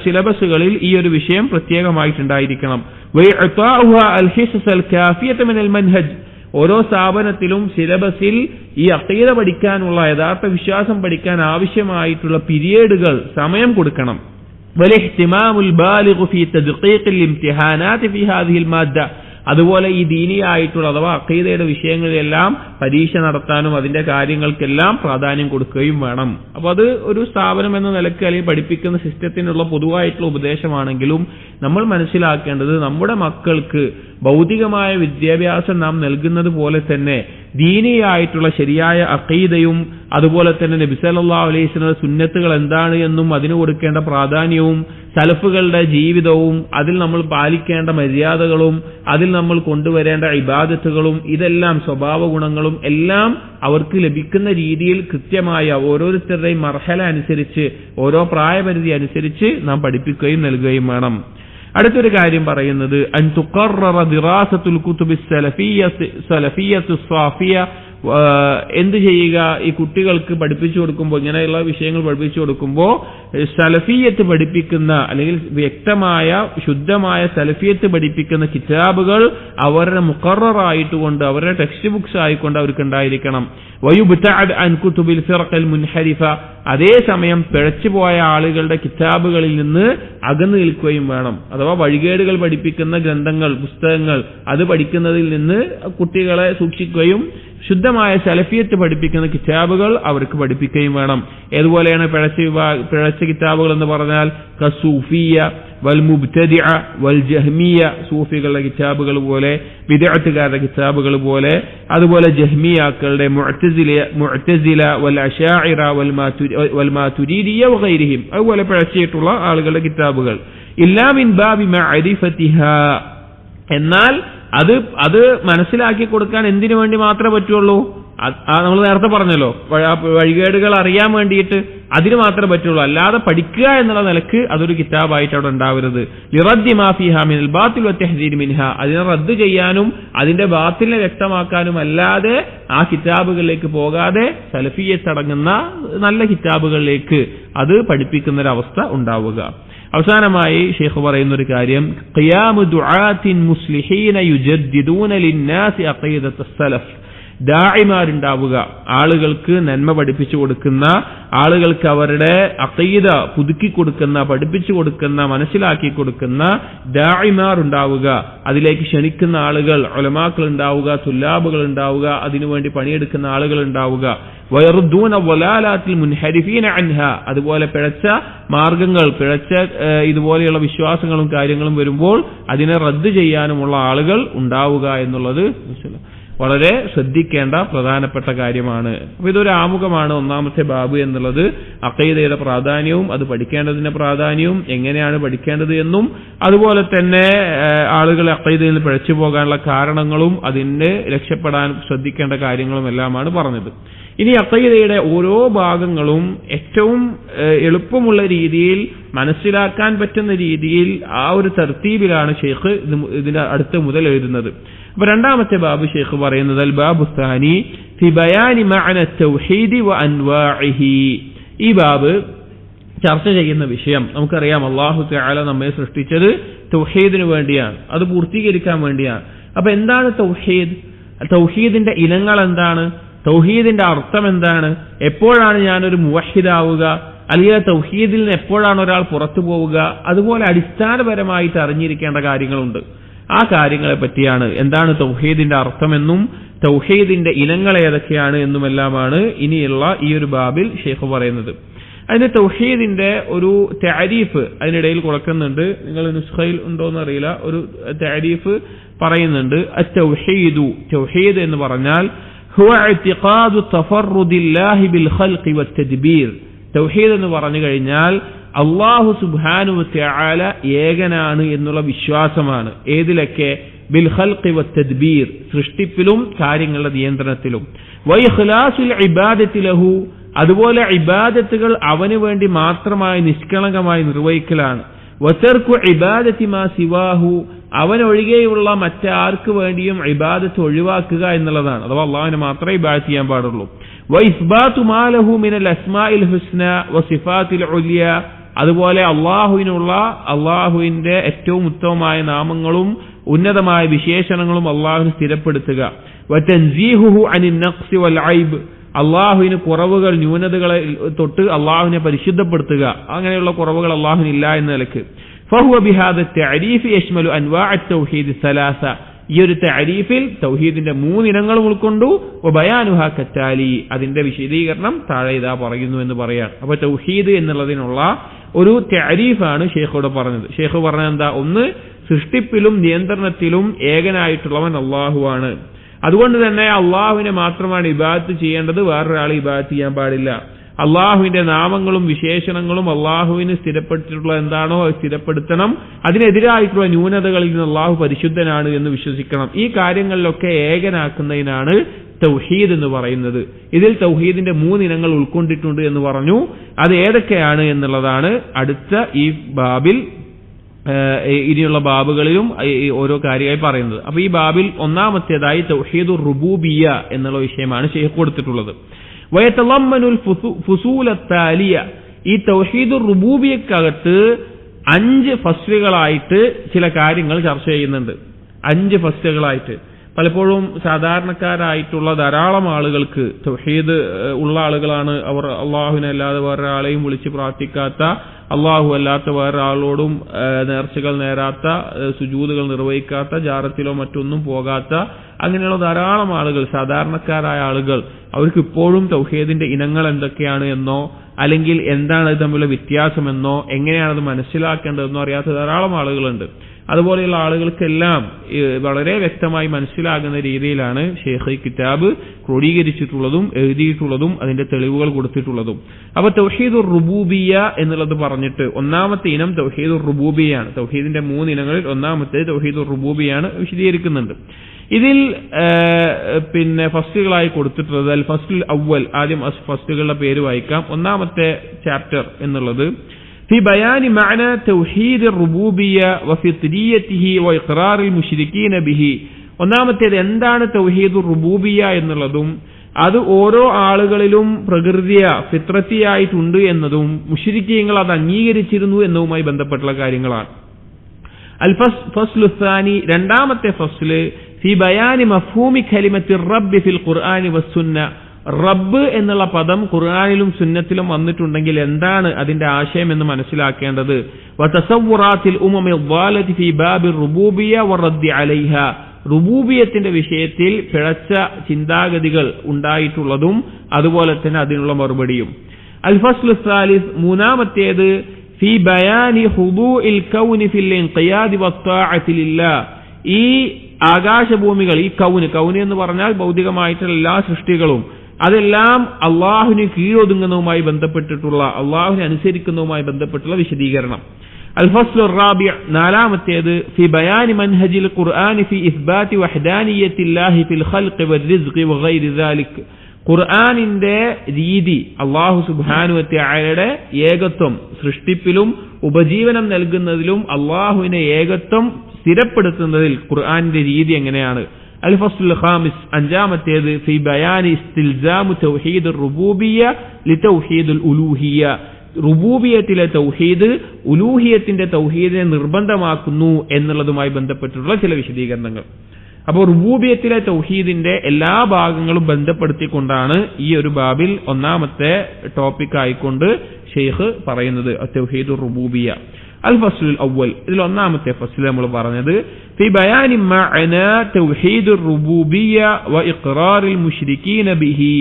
സിലബസുകളിൽ ഈ ഒരു വിഷയം പ്രത്യേകമായിട്ടുണ്ടായിരിക്കണം. ഓരോ സ്ഥാപനത്തിലും സിലബസിൽ ഈ അഖീദ പഠിക്കാനുള്ള, യഥാർത്ഥ വിശ്വാസം പഠിക്കാൻ ആവശ്യമായിട്ടുള്ള പീരിയഡുകൾ, സമയം കൊടുക്കണം. വലിഹ്തിമാമുൽ ബാലിഗു ഫീ തദ്ഖീഖിൽ ഇംതിഹാനാതി ഫീ ഹാദിഹിൽ മാദ്ദ. അതുപോലെ ഈ ദീനിയായിട്ടുള്ള അഥവാ അഖീദയുടെ വിഷയങ്ങളിലെല്ലാം പരീക്ഷ നടത്താനും അതിന്റെ കാര്യങ്ങൾക്കെല്ലാം പ്രാധാന്യം കൊടുക്കുകയും വേണം. അപ്പൊ അത് ഒരു സ്ഥാപനം എന്ന നിലയ്ക്ക് അല്ലെങ്കിൽ പഠിപ്പിക്കുന്ന സിസ്റ്റത്തിനുള്ള പൊതുവായിട്ടുള്ള ഉപദേശമാണെങ്കിലും നമ്മൾ മനസ്സിലാക്കേണ്ടത് നമ്മുടെ മക്കൾക്ക് ഭൗതികമായ വിദ്യാഭ്യാസം നാം നൽകുന്നത് പോലെ തന്നെ ദീനിയായിട്ടുള്ള ശരിയായ അഖീദയും അതുപോലെ തന്നെ നബി സല്ലല്ലാഹു അലൈഹി വസല്ലം സുന്നത്തുകൾ എന്താണ് എന്നും അതിന് കൊടുക്കേണ്ട പ്രാധാന്യവും സലഫുകളുടെ ജീവിതവും അതിൽ നമ്മൾ പാലിക്കേണ്ട മര്യാദകളും അതിൽ നമ്മൾ കൊണ്ടുവരേണ്ട ഇബാദത്തുകളും ഇതെല്ലാം സ്വഭാവ ഗുണങ്ങളും എല്ലാം അവർക്ക് ലഭിക്കുന്ന രീതിയിൽ കൃത്യമായ ഓരോരുത്തരുടെയും മർഹല അനുസരിച്ച് ഓരോ പ്രായപരിധി അനുസരിച്ച് നാം പഠിപ്പിക്കുകയും നൽകുകയും വേണം. അടുത്തൊരു കാര്യം പറയുന്നത് അൻ തുഖററ ദിറാസത്തുൽ കുതുബിസ് സലഫിയ്യത്തു സ്വാഫിയ. എന്ത് ചെയ്യുക, ഈ കുട്ടികൾക്ക് പഠിപ്പിച്ചു കൊടുക്കുമ്പോൾ, ഇങ്ങനെയുള്ള വിഷയങ്ങൾ പഠിപ്പിച്ചു കൊടുക്കുമ്പോൾ സലഫിയത്ത് പഠിപ്പിക്കുന്ന അല്ലെങ്കിൽ വ്യക്തമായ ശുദ്ധമായ സലഫിയത്ത് പഠിപ്പിക്കുന്ന കിതാബുകൾ അവരുടെ മുഖററായിട്ടുകൊണ്ട് അവരുടെ ടെക്സ്റ്റ് ബുക്സ് ആയിക്കൊണ്ട് അവർക്ക് ഉണ്ടായിരിക്കണം. വയുബ്തഅദ് അൻ കുതുബിൽ ഫിർഖൽ മുൻഹരിഫ. അതേസമയം പിഴച്ചുപോയ ആളുകളുടെ കിതാബുകളിൽ നിന്ന് അകന്നു നിൽക്കുകയും വേണം. അഥവാ വഴികേടുകൾ പഠിപ്പിക്കുന്ന ഗ്രന്ഥങ്ങൾ, പുസ്തകങ്ങൾ അത് പഠിക്കുന്നതിൽ നിന്ന് കുട്ടികളെ സൂക്ഷിക്കുകയും ശുദ്ധമായ സലഫിയത്ത് പഠിപ്പിക്കുന്ന കിതാബുകൾ അവർക്ക് പഠിപ്പിക്കുകയും വേണം. ഏതുപോലെയാണ് പിഴച്ച കിതാബുകൾ എന്ന് പറഞ്ഞാൽ കസൂഫിയ വൽ മുബ്തദിഅ വൽ ജഹ്മിയ, സൂഫികളുടെ കിതാബുകൾ പോലെ, ബിദ്അത്തുകാരുടെ കിതാബുകൾ പോലെ, അതുപോലെ ജഹ്മിയാക്കളുടെ മുഅ്തസില വൽ അശാഇറ വൽ മാതുരിദിയ വഗൈരിഹിം, അതുപോലെ പിഴച്ചിട്ടുള്ള ആളുകളുടെ കിതാബുകൾ. ഇല്ലാ മിൻ ബാബി മഅരിഫതിഹാ, എന്നാൽ അത് മനസ്സിലാക്കി കൊടുക്കാൻ എന്തിനു വേണ്ടി മാത്രമേ പറ്റുള്ളൂ? നമ്മൾ നേരത്തെ പറഞ്ഞല്ലോ, വഴികേടുകൾ അറിയാൻ വേണ്ടിയിട്ട് അതിന് മാത്രമേ പറ്റുള്ളൂ. അല്ലാതെ പഠിക്കുക എന്നുള്ള നിലക്ക് അതൊരു കിതാബായിട്ട് അവിടെ ഉണ്ടാവരുത്. ലിറദ്ദി മാ ഫീഹാ മിനൽ ബാത്തിൽ വതഹ്ദീർ മിൻഹാ, അതിനെ റദ്ദ് ചെയ്യാനും അതിന്റെ ബാത്തിലിനെ വ്യക്തമാക്കാനും അല്ലാതെ ആ കിതാബുകളിലേക്ക് പോകാതെ സലഫിയ്യത്ത് അടങ്ങുന്ന നല്ല കിതാബുകളിലേക്ക് അത് പഠിപ്പിക്കുന്ന ഒരു അവസ്ഥ ഉണ്ടാവുക. അവസാനമായി ഷെയ്ഖ് പറയുന്ന ഒരു കാര്യം, ഖിയാമു ദുആത്തിൻ മുസ്ലിഹീന യുജദ്ദിദൂന ലിന്നാസി അഖീദത്തുസ് സലഫ്. ദാഇമാരുണ്ടാവുക, ആളുകൾക്ക് നന്മ പഠിപ്പിച്ചു കൊടുക്കുന്ന, ആളുകൾക്ക് അവരുടെ അഖീദ പുതുക്കി കൊടുക്കുന്ന, പഠിപ്പിച്ചു കൊടുക്കുന്ന, മനസ്സിലാക്കി കൊടുക്കുന്ന ദാഇമാർ ഉണ്ടാവുക, അതിലേക്ക് ക്ഷണിക്കുന്ന ആളുകൾ, ഉലമാക്കൾ ഉണ്ടാവുക, തുല്ലാബുകൾ ഉണ്ടാവുക, അതിനുവേണ്ടി പണിയെടുക്കുന്ന ആളുകൾ ഉണ്ടാവുക. വയറുദ്ദൂന വലാലാത്തിൽ മുൻഹരിഫീന അൻഹ, അതുപോലെ പിഴച്ച മാർഗങ്ങൾ, പിഴച്ച ഇതുപോലെയുള്ള വിശ്വാസങ്ങളും കാര്യങ്ങളും വരുമ്പോൾ അതിനെ റദ്ദ് ചെയ്യാനുമുള്ള ആളുകൾ ഉണ്ടാവുക എന്നുള്ളത് വളരെ ശ്രദ്ധിക്കേണ്ട പ്രധാനപ്പെട്ട കാര്യമാണ്. അപ്പൊ ഇതൊരു ആമുഖമാണ്, ഒന്നാമത്തെ ബാബ് എന്നുള്ളത്. അഖീദയുടെ പ്രാധാന്യവും അത് പഠിക്കേണ്ടതിന്റെ പ്രാധാന്യവും എങ്ങനെയാണ് പഠിക്കേണ്ടത് എന്നും അതുപോലെ തന്നെ ആളുകൾ അഖീദയിൽ നിന്ന് പിഴച്ചു പോകാനുള്ള കാരണങ്ങളും അതിന് രക്ഷപ്പെടാൻ ശ്രദ്ധിക്കേണ്ട കാര്യങ്ങളും എല്ലാമാണ് പറഞ്ഞത്. ഇനി അഖീദയുടെ ഓരോ ഭാഗങ്ങളും ഏറ്റവും എളുപ്പമുള്ള രീതിയിൽ മനസ്സിലാക്കാൻ പറ്റുന്ന രീതിയിൽ ആ ഒരു തർത്തീബിലാണ് ഷെയ്ഖ് ഇതിന്റെ അടുത്ത് മുതൽ എഴുതുന്നത്. അപ്പൊ രണ്ടാമത്തെ ബാബ് ഷെയ്ഖ് പറയുന്നത് അൽ ബാബു സാനി ഫി ബയാനി മഅന തൗഹീദി വ അൻവാഇഹി. ഈ ബാബ് ചർച്ച ചെയ്യുന്ന വിഷയം, നമുക്കറിയാം അല്ലാഹു തആല നമ്മെ സൃഷ്ടിച്ചത് തൗഹീദിന് വേണ്ടിയാണ്, അത് പൂർത്തീകരിക്കാൻ വേണ്ടിയാണ്. അപ്പൊ എന്താണ് തൗഹീദ്? തൗഹീദിന്റെ ഇനങ്ങൾ എന്താണ്? തൗഹീദിന്റെ അർത്ഥം എന്താണ്? എപ്പോഴാണ് ഞാനൊരു മുവഹിദാവുക? അല്ലെങ്കിൽ തൗഹീദിൽ നിന്ന് എപ്പോഴാണ് ഒരാൾ പുറത്തു പോവുക? അതുപോലെ അടിസ്ഥാനപരമായിട്ട് അറിഞ്ഞിരിക്കേണ്ട കാര്യങ്ങളുണ്ട്. ആ കാര്യങ്ങളെ പറ്റിയാണ്, എന്താണ് തൗഹീദിന്റെ അർത്ഥമെന്നും തൗഹീദിന്റെ ഇനങ്ങൾ ഏതൊക്കെയാണ് എന്നുമെല്ലാമാണ് ഇനിയുള്ള ഈ ഒരു ബാബിൽ ഷെയ്ഖ് പറയുന്നത്. അതിന് തൗഹീദിന്റെ ഒരു തഅരീഫ് അതിനിടയിൽ കൊടുക്കുന്നുണ്ട്. നിങ്ങൾ നുസ്ഖയിൽ ഉണ്ടോന്ന് അറിയില്ല, ഒരു തഅരീഫ് പറയുന്നുണ്ട്. അത്തൗഹീദു, തൗഹീദ് എന്ന് പറഞ്ഞാൽ ഹുവ ഇഅ്തിഖാദു തഫറുദില്ലാഹി ബിൽ ഖൽഖി വത്തദ്ബീർ. തൗഹീദ് എന്ന് പറഞ്ഞു കഴിഞ്ഞാൽ അല്ലാഹു സുബ്ഹാനഹു വ തആല ഏകനാണ് എന്നുള്ള വിശ്വാസമാണ്. ഏതിലൊക്കെ? ബിൽ ഖൽഖി വത്തദ്ബീർ, സൃഷ്ടിപ്പിലും കാര്യങ്ങളുടെ നിയന്ത്രണത്തിലും. വ ഇഖ്ലാസുൽ ഇബാദത്തി ലഹു, അതുപോലെ ഇബാദത്തുകൾ അവന് വേണ്ടി മാത്രമായി നിഷ്കളങ്കമായി നിർവഹിക്കലാണ്. വതർക്കു ഇബാദത്തി മാ സിവാഹു, അവനൊഴികെയുള്ള മറ്റാർക്ക് വേണ്ടിയും ഇബാദത്ത് ഒഴിവാക്കുക എന്നുള്ളതാണ്. അഥവാ അള്ളാഹുവിനെ മാത്രമേ ഇബാദത്ത് ചെയ്യാൻ പാടുള്ളൂ. വഇസ്ബാതു മാ ലഹു മിനൽ അസ്മാഇൽ ഹുസ്ന വസിഫാത്തിൽ ഉലിയ, അതുപോലെ അള്ളാഹുവിന്റെ ഏറ്റവും ഉത്തമമായ നാമങ്ങളും ഉന്നതമായ വിശേഷണങ്ങളും അള്ളാഹുവിന് സ്ഥിരപ്പെടുത്തുക. വതൻസീഹുഹു അനിൻ നഖ്സി വൽ ഐബ്, അള്ളാഹുവിന് കുറവുകൾ, ന്യൂനതകളെ തൊട്ട് അള്ളാഹുവിനെ പരിശുദ്ധപ്പെടുത്തുക. അങ്ങനെയുള്ള കുറവുകൾ അള്ളാഹുവിനില്ല എന്ന നിലക്ക്. ഫഹുവ ബിഹാദ തഅരീഫ് യശ്മലു അൻവാഅ തൗഹീദ് സലാസ, ഈ ഒരു തഅരീഫിൽ തൗഹീദിന്റെ മൂന്നിനങ്ങളും ഉൾക്കൊണ്ടു. വബയാനുഹാ കത്താലി, അതിന്റെ വിശദീകരണം താഴെ ഇതാ പറയുന്നു എന്ന് പറയാം. അപ്പൊ തൗഹീദ് എന്നുള്ളതിനുള്ള ഒരു തഅരീഫാണ് ഷെയ്ഖോട് പറഞ്ഞത്. ഷെയ്ഖ് പറഞ്ഞത് എന്താ? ഒന്ന്, സൃഷ്ടിപ്പിലും നിയന്ത്രണത്തിലും ഏകനായിട്ടുള്ളവൻ അള്ളാഹുവാണ്. അതുകൊണ്ട് തന്നെ അള്ളാഹുവിനെ മാത്രമാണ് ഇബാദത്ത് ചെയ്യേണ്ടത്, വേറൊരാൾ ഇബാദത്ത് ചെയ്യാൻ പാടില്ല. അള്ളാഹുവിന്റെ നാമങ്ങളും വിശേഷണങ്ങളും അള്ളാഹുവിന് സ്ഥിരപ്പെട്ടിട്ടുള്ള എന്താണോ അത് സ്ഥിരപ്പെടുത്തണം. അതിനെതിരായിട്ടുള്ള ന്യൂനതകളിൽ നിന്ന് അള്ളാഹു പരിശുദ്ധനാണ് എന്ന് വിശ്വസിക്കണം. ഈ കാര്യങ്ങളിലൊക്കെ ഏകനാക്കുന്നതിനാണ് തൗഹീദ് എന്ന് പറയുന്നത്. ഇതിൽ തൗഹീദിന്റെ 3 ഇനങ്ങൾ ഉൾക്കൊണ്ടിട്ടുണ്ട് എന്ന് പറഞ്ഞു. അത് ഏതൊക്കെയാണ് എന്നുള്ളതാണ് അടുത്ത ഈ ബാബിൽ ഇനിയുള്ള ബാബുകളിലും ഓരോ കാര്യമായി പറയുന്നത്. അപ്പൊ ഈ ബാബിൽ ഒന്നാമത്തേതായി തൗഹീദുർ റുബൂബിയ്യ എന്നുള്ള വിഷയമാണ് ശൈഖ് കൊടുത്തിട്ടുള്ളത്. വയതളമ്മനുൽ ഫുസൂല താലിയ, ഈ തൗഹീദുർ റുബൂബിയ്യക്കകത്ത് 5 ഫസ്ലുകളായിട്ട് ചില കാര്യങ്ങൾ ചർച്ച ചെയ്യുന്നുണ്ട്. 5 ഫസ്ലുകളായിട്ട്. പലപ്പോഴും സാധാരണക്കാരായിട്ടുള്ള ധാരാളം ആളുകൾക്ക്, തൗഹീദ് ഉള്ള ആളുകളാണ് അവർ, അള്ളാഹുവിനെ അല്ലാതെ വേറൊരാളെയും വിളിച്ച് പ്രാർത്ഥിക്കാത്ത, അള്ളാഹു അല്ലാത്ത വേറൊരാളോടും നേർച്ചകൾ നേരാത്ത, സുജൂദുകൾ നിർവഹിക്കാത്ത, ജാറത്തിലോ മറ്റൊന്നും പോകാത്ത, അങ്ങനെയുള്ള ധാരാളം ആളുകൾ, സാധാരണക്കാരായ ആളുകൾ, അവർക്ക് ഇപ്പോഴും തൗഹീദിന്റെ ഇനങ്ങൾ എന്തൊക്കെയാണ് എന്നോ അല്ലെങ്കിൽ എന്താണ് ഇത് തമ്മിലുള്ള വ്യത്യാസമെന്നോ എങ്ങനെയാണത് മനസ്സിലാക്കേണ്ടതെന്നോ അറിയാത്ത ധാരാളം ആളുകളുണ്ട്. അതുപോലെയുള്ള ആളുകൾക്കെല്ലാം വളരെ വ്യക്തമായി മനസ്സിലാകുന്ന രീതിയിലാണ് ഷെയ്ഖ് ഈ കിതാബ് ക്രോഡീകരിച്ചിട്ടുള്ളതും എഴുതിയിട്ടുള്ളതും അതിന്റെ തെളിവുകൾ കൊടുത്തിട്ടുള്ളതും. അപ്പൊ തൗഹീദുർ റുബൂബിയ്യ എന്നുള്ളത് പറഞ്ഞിട്ട് ഒന്നാമത്തെ ഇനം തൗഹീദുർ റുബൂബിയ്യാണ്. തൗഹീദിന്റെ 3 ഇനങ്ങളിൽ ഒന്നാമത്തെ തൗഹീദുർ റുബൂബിയ്യാണ് വിശദീകരിക്കുന്നുണ്ട്. ഇതിൽ ഫസ്റ്റുകളായി കൊടുത്തിട്ടുള്ളത് അൽ ഫസ്ലുൽ അവ്വൽ, ആദ്യം ഫസ്റ്റുകളുടെ പേര് വായിക്കാം. ഒന്നാമത്തെ ചാപ്റ്റർ എന്നുള്ളത് في بيان معنى توحيد الربوبية وفطريته وإقرار المشركين به. ഒന്നാമത്തേത് എന്താണ് തൗഹീദുർ റുബൂബിയ്യ എന്നുള്ളതും അത് ഓരോ ആളുകളിലും പ്രകൃതിയ ഫിത്രത്തിയായിട്ടുണ്ട് എന്നതും മുശ്രിക്കീങ്ങൾ അത് അംഗീകരിച്ചിരുന്നു എന്നതുമായി ബന്ധപ്പെട്ടുള്ള കാര്യങ്ങളാണ്. അൽ ഫസ്ലു സാനി, രണ്ടാമത്തെ ഫസ്ല് ഫി ബയാനി മഫ്ഹൂമി കലിമത്തി റബ്ബി ഫിൽ ഖുർആനി വസ്സുന്ന. റബ്ബ് എന്നുള്ള പദം ഖുർആനിലും സുന്നത്തിലും വന്നിട്ടുണ്ടെങ്കിൽ എന്താണ് അതിന്റെ ആശയം എന്ന് മനസ്സിലാക്കേണ്ടത്. വതസവ്വുറാത്തിൽ ഉമമി ദ്വാലതി ഫി ബാബിർ റുബൂബിയ്യ വറദ്ദി അലൈഹ, റുബൂബിയത്തിന്റെ വിഷയത്തിൽ പിഴച്ച ചിന്താഗതികൾ ഉണ്ടായിട്ടുള്ളതും അതുപോലെ തന്നെ അതിനുള്ള മറുപടിയും. അൽ ഫസ്ലു സാലിസ്, മൂന്നാമത്തേത് ഫി ബയാനി ഹുദൂഇൽ കൗനി ഫിൽ ഇൻഖിയാദി വത്താഅതി ലില്ലാഹ്. ഈ ആകാശഭൂമികൾ, ഈ കൗന് എന്ന് പറഞ്ഞാൽ ഭൗതികമായിട്ടുള്ള എല്ലാ സൃഷ്ടികളും, അതെല്ലാം അള്ളാഹുവിന് കീഴൊതുങ്ങുന്നതുമായി ബന്ധപ്പെട്ടിട്ടുള്ള, അള്ളാഹുവിനെ അനുസരിക്കുന്നതുമായി ബന്ധപ്പെട്ടുള്ള വിശദീകരണം. അൽ ഫസ്ലു റാബിഅ, നാലാമത്തേത് ഫി ബയാനി മൻഹജിൽ ഖുർആനി ഫി ഇസ്ബാതി വഹ്ദാനിയത്തില്ലാഹി ഫിൽ ഖൽഖി വർറിസ്ഖി വഗൈരി ദാലിക്. ഖുർആനിന്റെ രീതി, അള്ളാഹു സുബ്ഹാനഹു വ തആലയുടെ ഏകത്വം സൃഷ്ടിപ്പിലും ഉപജീവനം നൽകുന്നതിലും അള്ളാഹുവിനെ ഏകത്വം സ്ഥിരപ്പെടുത്തുന്നതിൽ ഖുർആനിന്റെ രീതി എങ്ങനെയാണ്. അൽ ഫസ്ലുൽ ഖാമിസ്, അഞ്ചാമത്തേത് ഫി ബയാനി ഇസ്തിൽസാമു തൗഹീദുർ റുബൂബിയ്യ ലിതൗഹീദുൽ ഉലൂഹിയ്യ. റുബൂബിയത്തിലെ തൗഹീദ് ഉലൂഹിയത്തിന്റെ തൗഹീദിനെ നിർബന്ധമാക്കുന്നു എന്നുള്ളതുമായി ബന്ധപ്പെട്ടിട്ടുള്ള ചില വിശദീകരണങ്ങൾ. അപ്പോൾ റുബൂബിയത്തിലെ തൗഹീദിന്റെ എല്ലാ ഭാഗങ്ങളും ബന്ധപ്പെടുത്തിക്കൊണ്ടാണ് ഈ ഒരു ബാബിൽ ഒന്നാമത്തെ ടോപ്പിക് ആയിക്കൊണ്ട് ഷെയ്ഖ് പറയുന്നത് തൗഹീദുർ റുബൂബിയ്യ. അൽ ഫസ്ലുൽ അവ്വൽ, ഇതിൽ ഒന്നാമത്തെ ഫസ്ൽ നമ്മൾ പറഞ്ഞത് ഫി ബയാനി മഅനാ തൗഹീദുർ റുബൂബിയ്യ വ ഇഖ്റാറിൽ മുശ്രികീന ബിഹി.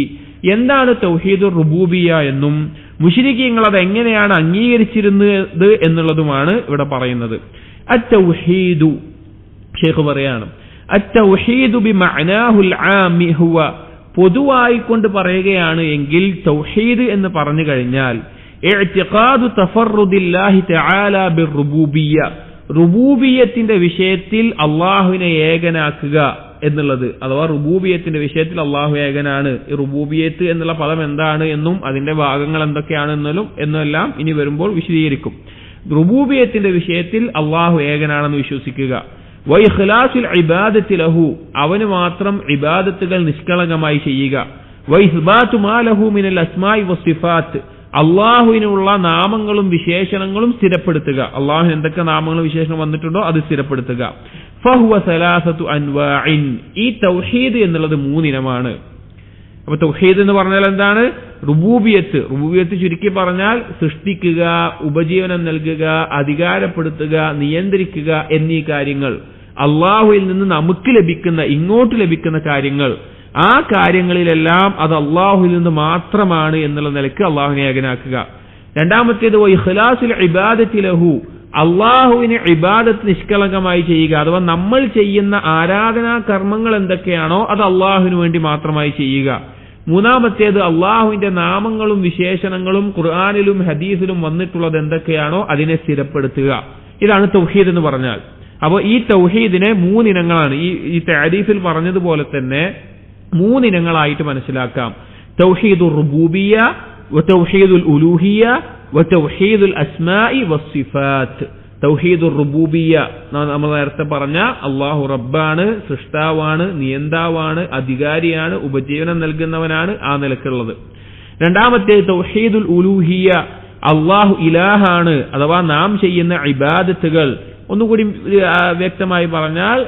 എന്താണ് തൗഹീദുർ റുബൂബിയ്യ എന്നും മുശ്രികീങ്ങൾ അത് എങ്ങനെയാണ് അംഗീകരിച്ചിരുന്നത് എന്നുള്ളതുമാണ് ഇവിടെ പറയുന്നത്. അത്തൗഹീദു, ഷെയ്ഖ് പറയാണ്, അത്തൗഹീദു ബിമഅനാഹുൽ ആമി ഹുവ, പൊതുവായി കൊണ്ട് പറയുകയാണ് എങ്കിൽ തൗഹീദ് എന്ന് പറഞ്ഞു കഴിഞ്ഞാൽ ഇഅ്തിഖാദു തഫറുദില്ലാഹി തആല ബിർറുബൂബിയ്യ, റുബൂബിയത്തിന്റെ വിഷയത്തിൽ അള്ളാഹുവിനെ ഏകനാക്കുക എന്നുള്ളത്, അഥവാ റുബൂബിയത്തിന്റെ വിഷയത്തിൽ അള്ളാഹു ഏകനാണ്. ഈ റുബൂബിയത്ത് എന്നുള്ള പദം എന്താണ് എന്നും അതിന്റെ ഭാഗങ്ങൾ എന്തൊക്കെയാണ് എന്നെല്ലാം ഇനി വരുമ്പോൾ വിശദീകരിക്കും. റുബൂബിയത്തിന്റെ വിഷയത്തിൽ അള്ളാഹു ഏകനാണെന്ന് വിശ്വസിക്കുക. വഇഖ്ലാസുൽ ഇബാദത്തി ലഹു, അവന് മാത്രം ഇബാദത്തുകൾ നിഷ്കളങ്കമായി ചെയ്യുക. വഇസ്ബാതു മാ ലഹു മിനൽ അസ്മാഇ വസ്സിഫാത്ത്, അള്ളാഹുവിനുള്ള നാമങ്ങളും വിശേഷണങ്ങളും സ്ഥിരപ്പെടുത്തുക. അള്ളാഹുവിന് എന്തൊക്കെ നാമങ്ങളും വിശേഷണം വന്നിട്ടുണ്ടോ അത് സ്ഥിരപ്പെടുത്തുക. ഫഹുവ സലാസതു അൻവാഇൻ, ഈ തൗഹീദ് എന്നുള്ളത് 3 ഇനമാണ്. അപ്പൊ തൗഹീദ് എന്ന് പറഞ്ഞാൽ എന്താണ്? റുബൂബിയത്ത് ചുരുക്കി പറഞ്ഞാൽ സൃഷ്ടിക്കുക, ഉപജീവനം നൽകുക, അധികാരപ്പെടുത്തുക, നിയന്ത്രിക്കുക എന്നീ കാര്യങ്ങൾ, അള്ളാഹുവിൽ നിന്ന് നമുക്ക് ലഭിക്കുന്ന, ഇങ്ങോട്ട് ലഭിക്കുന്ന കാര്യങ്ങൾ, ആ കാര്യങ്ങളിലെല്ലാം അത് അള്ളാഹുവിൽ നിന്ന് മാത്രമാണ് എന്നുള്ള നിലയ്ക്ക് അള്ളാഹുവിനെ ഏകനാക്കുക. രണ്ടാമത്തേത് ഇഖ്ലാസുൽ ഇബാദത്തി ലഹു, അള്ളാഹുവിന് ഇബാദത്ത് നിഷ്കളങ്കമായി ചെയ്യുക, അഥവാ നമ്മൾ ചെയ്യുന്ന ആരാധനാ കർമ്മങ്ങൾ എന്തൊക്കെയാണോ അത് അള്ളാഹുവിന് വേണ്ടി മാത്രമായി ചെയ്യുക. മൂന്നാമത്തേത് അള്ളാഹുവിന്റെ നാമങ്ങളും വിശേഷണങ്ങളും ഖുർആനിലും ഹദീസിലും വന്നിട്ടുള്ളത് എന്തൊക്കെയാണോ അതിനെ സ്ഥിരപ്പെടുത്തുക. ഇതാണ് തൗഹീദ് എന്ന് പറഞ്ഞാൽ. അപ്പോൾ ഈ തൗഹീദിനെ മൂന്നിനങ്ങളാണ്. ഈ തഅരീഫിൽ പറഞ്ഞതുപോലെ തന്നെ മൂന്നിനങ്ങളായിട്ട് മനസ്സിലാക്കാം. തൗഹീദുർ റുബൂബിയ്യ വതൗഹീദുൽ ഉലൂഹിയ്യ വതൗഹീദുൽ അസ്മാഇ വസ്സിഫാത്ത്. തൗഹീദുർ റുബൂബിയ്യ നമ്മൾ നേരത്തെ പറഞ്ഞ അള്ളാഹു റബ്ബാണ്, സൃഷ്ടാവാണ്, നിയന്താവാണ്, അധികാരിയാണ്, ഉപജീവനം നൽകുന്നവനാണ്, ആ നിലക്കുള്ളത്. രണ്ടാമത്തെ തൗഹീദുൽ ഉലൂഹിയ്യ, അള്ളാഹു ഇലാഹാണ്, അഥവാ നാം ചെയ്യുന്ന ഇബാദത്തുകൾ ഒന്നുകൂടി വ്യക്തമായി പറഞ്ഞാൽ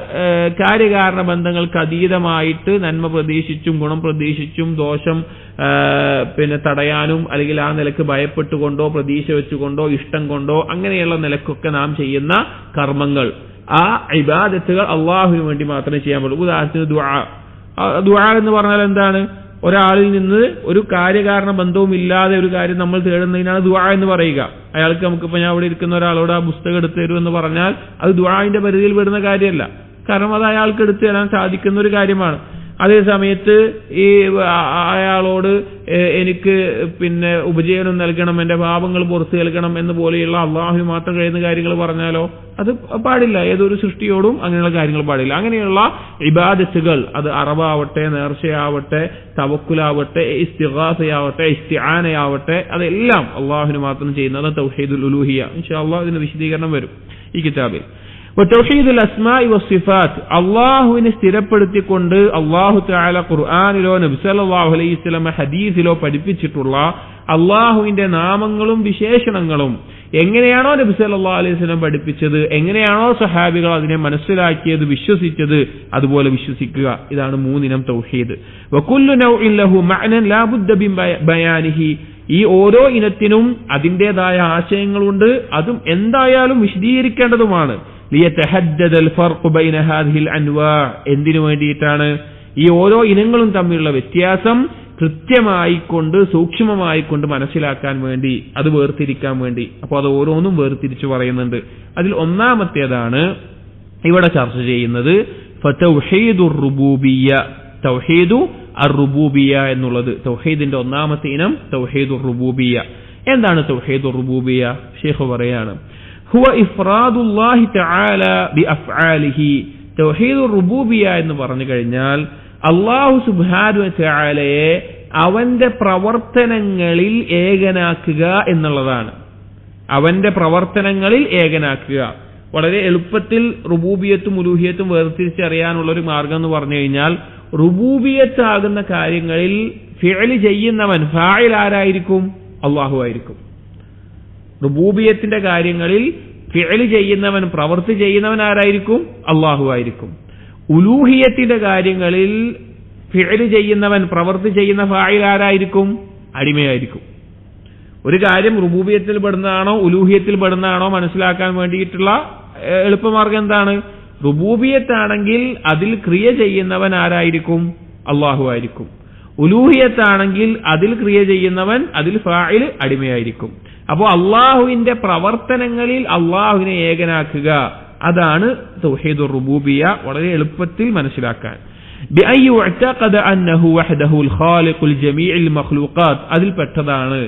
കാര്യകാരണ ബന്ധങ്ങൾക്ക് അതീതമായിട്ട് നന്മ പ്രതീക്ഷിച്ചും ഗുണം പ്രതീക്ഷിച്ചും ദോഷം തടയാനും അല്ലെങ്കിൽ ആ നിലക്ക് ഭയപ്പെട്ടുകൊണ്ടോ പ്രതീക്ഷ വെച്ചുകൊണ്ടോ ഇഷ്ടം കൊണ്ടോ അങ്ങനെയുള്ള നിലക്കൊക്കെ നാം ചെയ്യുന്ന കർമ്മങ്ങൾ, ആ ഇബാദത്തുകൾ അള്ളാഹുവിന് വേണ്ടി മാത്രമേ ചെയ്യാൻ പറ്റൂ. ഉദാഹരണത്തിന് ദുആ എന്ന് പറഞ്ഞാൽ എന്താണ്? ഒരാളിൽ നിന്ന് ഒരു കാര്യകാരണ ബന്ധവും ഇല്ലാതെ ഒരു കാര്യം നമ്മൾ തേടുന്നതിനാണ് ദുആ എന്ന് പറയുക. അയാൾക്ക് നമുക്കിപ്പോൾ ഞാൻ ഇവിടെ ഇരിക്കുന്ന ഒരാളോട് ആ പുസ്തകം എടുത്തു തരൂ എന്ന് പറഞ്ഞാൽ അത് ദുആന്റെ പരിധിയിൽ വരുന്ന കാര്യമല്ല. കാരണം അത് അയാൾക്ക് എടുത്തു തരാൻ സാധിക്കുന്ന ഒരു കാര്യമാണ്. അതേ സമയത്ത് ഈ അയാളോട് എനിക്ക് ഉപജീവനം നൽകണം, എന്റെ പാപങ്ങൾ പുറത്തു നൽകണം എന്ന് പോലെയുള്ള അള്ളാഹു മാത്രം കഴിയുന്ന കാര്യങ്ങൾ പറഞ്ഞാലോ അത് പാടില്ല. ഏതൊരു സൃഷ്ടിയോടും അങ്ങനെയുള്ള കാര്യങ്ങൾ പാടില്ല. അങ്ങനെയുള്ള ഇബാദത്തുകൾ, അത് അറവാവട്ടെ, നേർച്ചയാവട്ടെ, തവക്കുലാവട്ടെ, ഇസ്തിഗാസയാവട്ടെ, ഇസ്തിആനയാവട്ടെ, അതെല്ലാം അള്ളാഹുവിന് മാത്രം ചെയ്യുന്നത് തൗഹീദുൽ ഉലൂഹിയ്യ. ഇൻഷാ അല്ലാഹ് ഇതിന്റെ വിശദീകരണം വരും ഈ കിതാബിൽ. വതൗഹീദുൽ അസ്മാഇ വസ്സിഫാത്ത്, അള്ളാഹുവിനെ സ്ഥിരപ്പെടുത്തിക്കൊണ്ട് അള്ളാഹു തആല ഖുർആനിലോ നബി സല്ലല്ലാഹു അലൈഹി വസല്ലം ഹദീസിലോ പഠിപ്പിച്ചിട്ടുള്ള അള്ളാഹുവിന്റെ നാമങ്ങളും വിശേഷണങ്ങളും എങ്ങനെയാണോ നബി സല്ലല്ലാഹു അലൈഹി വസല്ലം പഠിപ്പിച്ചത്, എങ്ങനെയാണോ സഹാബികൾ അതിനെ മനസ്സിലാക്കിയത്, വിശ്വസിച്ചത്, അതുപോലെ വിശ്വസിക്കുക. ഇതാണ് മൂന്നിനം തൗഹീദ്. വകുല്ലു നൗഇൻ ലഹു മഅനൻ ലാ ബുദ്ദ ബിൻ ബയാനിഹി, ഈ ഓരോ ഇനത്തിനും അതിൻ്റെതായ ആശയങ്ങളുണ്ട്, അതും എന്തായാലും വിശദീകരിക്കേണ്ടതുമാണ്. ലിയതഹദ്ദദൽ ഫർഖു ബൈന ഹാദിഹിൽ അൻവാ, എന്തിനു വേണ്ടിയിട്ടാണ്? ഈ ഓരോ ഇനങ്ങളും തമ്മിലുള്ള വ്യത്യാസം കൃത്യമായിക്കൊണ്ട് സൂക്ഷ്മമായിക്കൊണ്ട് മനസ്സിലാക്കാൻ വേണ്ടി, അത് വേർതിരിക്കാൻ വേണ്ടി. അപ്പോൾ അത് ഓരോന്നും വേർതിരിച്ചു പറയുന്നുണ്ട്. അതിൽ ഒന്നാമത്തേതാണ് ഇവിടെ ചർച്ച ചെയ്യുന്നത് ഫതൗഹീദുർ റുബൂബിയ്യ, തൗഹീദു അർ-റുബൂബിയ്യ എന്നുള്ളത്. തൗഹീദിന്റെ ഒന്നാമത്തെ ഇനം തൗഹീദുർ റുബൂബിയ്യ. എന്താണ് തൗഹീദുർ റുബൂബിയ്യ? ശൈഖ് പറയാണ്, ഹുവ ഇഫ്റാദുല്ലാഹി തആല ബിഅഫ്ആലിഹി. തൗഹീദുർ റുബൂബിയ്യ എന്ന് പറഞ്ഞു കഴിഞ്ഞാൽ അല്ലാഹു സുബ്ഹാനഹു വ തആലയെ അവന്റെ പ്രവർത്തനങ്ങളിൽ ഏകനാക്കുക എന്നുള്ളതാണ്. അവന്റെ പ്രവർത്തനങ്ങളിൽ ഏകനാക്കുക. വളരെ എളുപ്പത്തിൽ റുബൂബിയത്തും ഉലൂഹിയത്തും വേർതിരിച്ചറിയാനുള്ള ഒരു മാർഗം എന്ന് പറഞ്ഞു കഴിഞ്ഞാൽ, റുബൂബിയത്ത് ആകുന്ന കാര്യങ്ങളിൽ ഫിഅൽ ചെയ്യുന്നവൻ ഫാഇൽ ആരായിരിക്കും? അള്ളാഹു ആയിരിക്കും. റുബൂബിയത്തിന്റെ കാര്യങ്ങളിൽ ഫിഅൽ ചെയ്യുന്നവൻ, പ്രവൃത്തി ചെയ്യുന്നവൻ ആരായിരിക്കും? അള്ളാഹു ആയിരിക്കും. ഉലൂഹിയത്തിന്റെ കാര്യങ്ങളിൽ ഫിഅൽ ചെയ്യുന്നവൻ, പ്രവൃത്തി ചെയ്യുന്ന ഫാഇൽ ആരായിരിക്കും? അടിമയായിരിക്കും. ഒരു കാര്യം റുബൂബിയത്തിൽ പെടുന്നതാണോ ഉലൂഹിയത്തിൽ പെടുന്നതാണോ മനസ്സിലാക്കാൻ വേണ്ടിയിട്ടുള്ള എളുപ്പമാർഗം എന്താണ്? റുബൂബിയത്താണെങ്കിൽ അതിൽ ക്രിയ ചെയ്യുന്നവൻ ആരായിരിക്കും? അള്ളാഹു ആയിരിക്കും. ഉലൂഹിയത്താണെങ്കിൽ അതിൽ ക്രിയ ചെയ്യുന്നവൻ, അതിൽ ഫാഇൽ അടിമയായിരിക്കും. അപ്പോൾ അള്ളാഹുവിന്റെ പ്രവർത്തനങ്ങളിൽ അള്ളാഹുവിനെ ഏകനാക്കുക, അതാണ് തൗഹീദുർ റുബൂബിയ്യ. വളരെ എളുപ്പത്തിൽ മനസ്സിലാക്കാൻ. ബിഅൻ യുഅ്തഖദ അന്നഹു വഹ്ദഹുൽ ഖാലിഖുൽ ജമീഇൽ മഖ്ലൂഖാത്ത്, അതിൽ പെട്ടതാണ്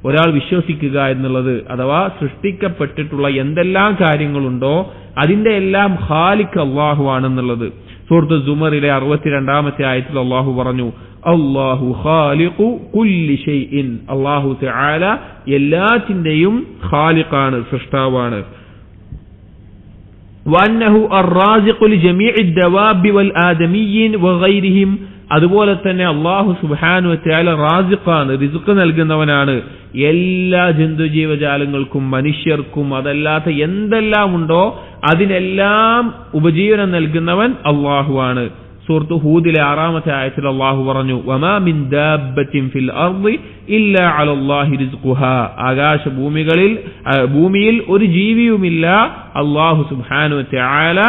ഒരാൾ വിശ്വസിക്കുക എന്നുള്ളത്. അഥവാ സൃഷ്ടിക്കപ്പെട്ടിട്ടുള്ള എന്തെല്ലാം കാര്യങ്ങളുണ്ടോ അതിന്റെ എല്ലാം ഖാലിഖ് അല്ലാഹു ആണെന്നുള്ളത്. സൂറത്ത് സുമറിലെ 62-ാമത്തെ ആയത്തിൽ അല്ലാഹു പറഞ്ഞു, അല്ലാഹു ഖാലിഖു കുല്ലി ഷൈഇൻ, അല്ലാഹു തആല എല്ലാത്തിന്റെയും ഖാലിഖാണ്, സൃഷ്ടാവാണ്. വഅന്നഹു അർ-റാസിഖു ലിജമീഇ ദവാബി വൽ ആദമിയ്യിൻ വഗൈരിഹിം, അതുപോലെ തന്നെ അല്ലാഹു സുബ്ഹാനഹു വ തആല റാസിഖാണ്, റിസ്ക് നൽകുന്നവനാണ്. എല്ലാ ജന്തുജീവജാലങ്ങൾക്കും മനുഷ്യർക്കും അതല്ലാത്ത എന്തെല്ലാം ഉണ്ടോ അതിനെല്ലാം ഉപജീവനം നൽകുന്നവൻ അല്ലാഹുവാണ്. സൂറത്ത് ഹൂദിലെ 6-ാമത്തെ ആയത്തിൽ അല്ലാഹു പറഞ്ഞു വമാ മിൻ ദാബത്തിൻ ഫിൽ അർളി ഇല്ലാ അലല്ലാഹി റിസ്ഖുഹാ, ഭൂമിയിൽ ഒരു ജീവിയുമില്ല അല്ലാഹു സുബ്ഹാനഹു വ തആല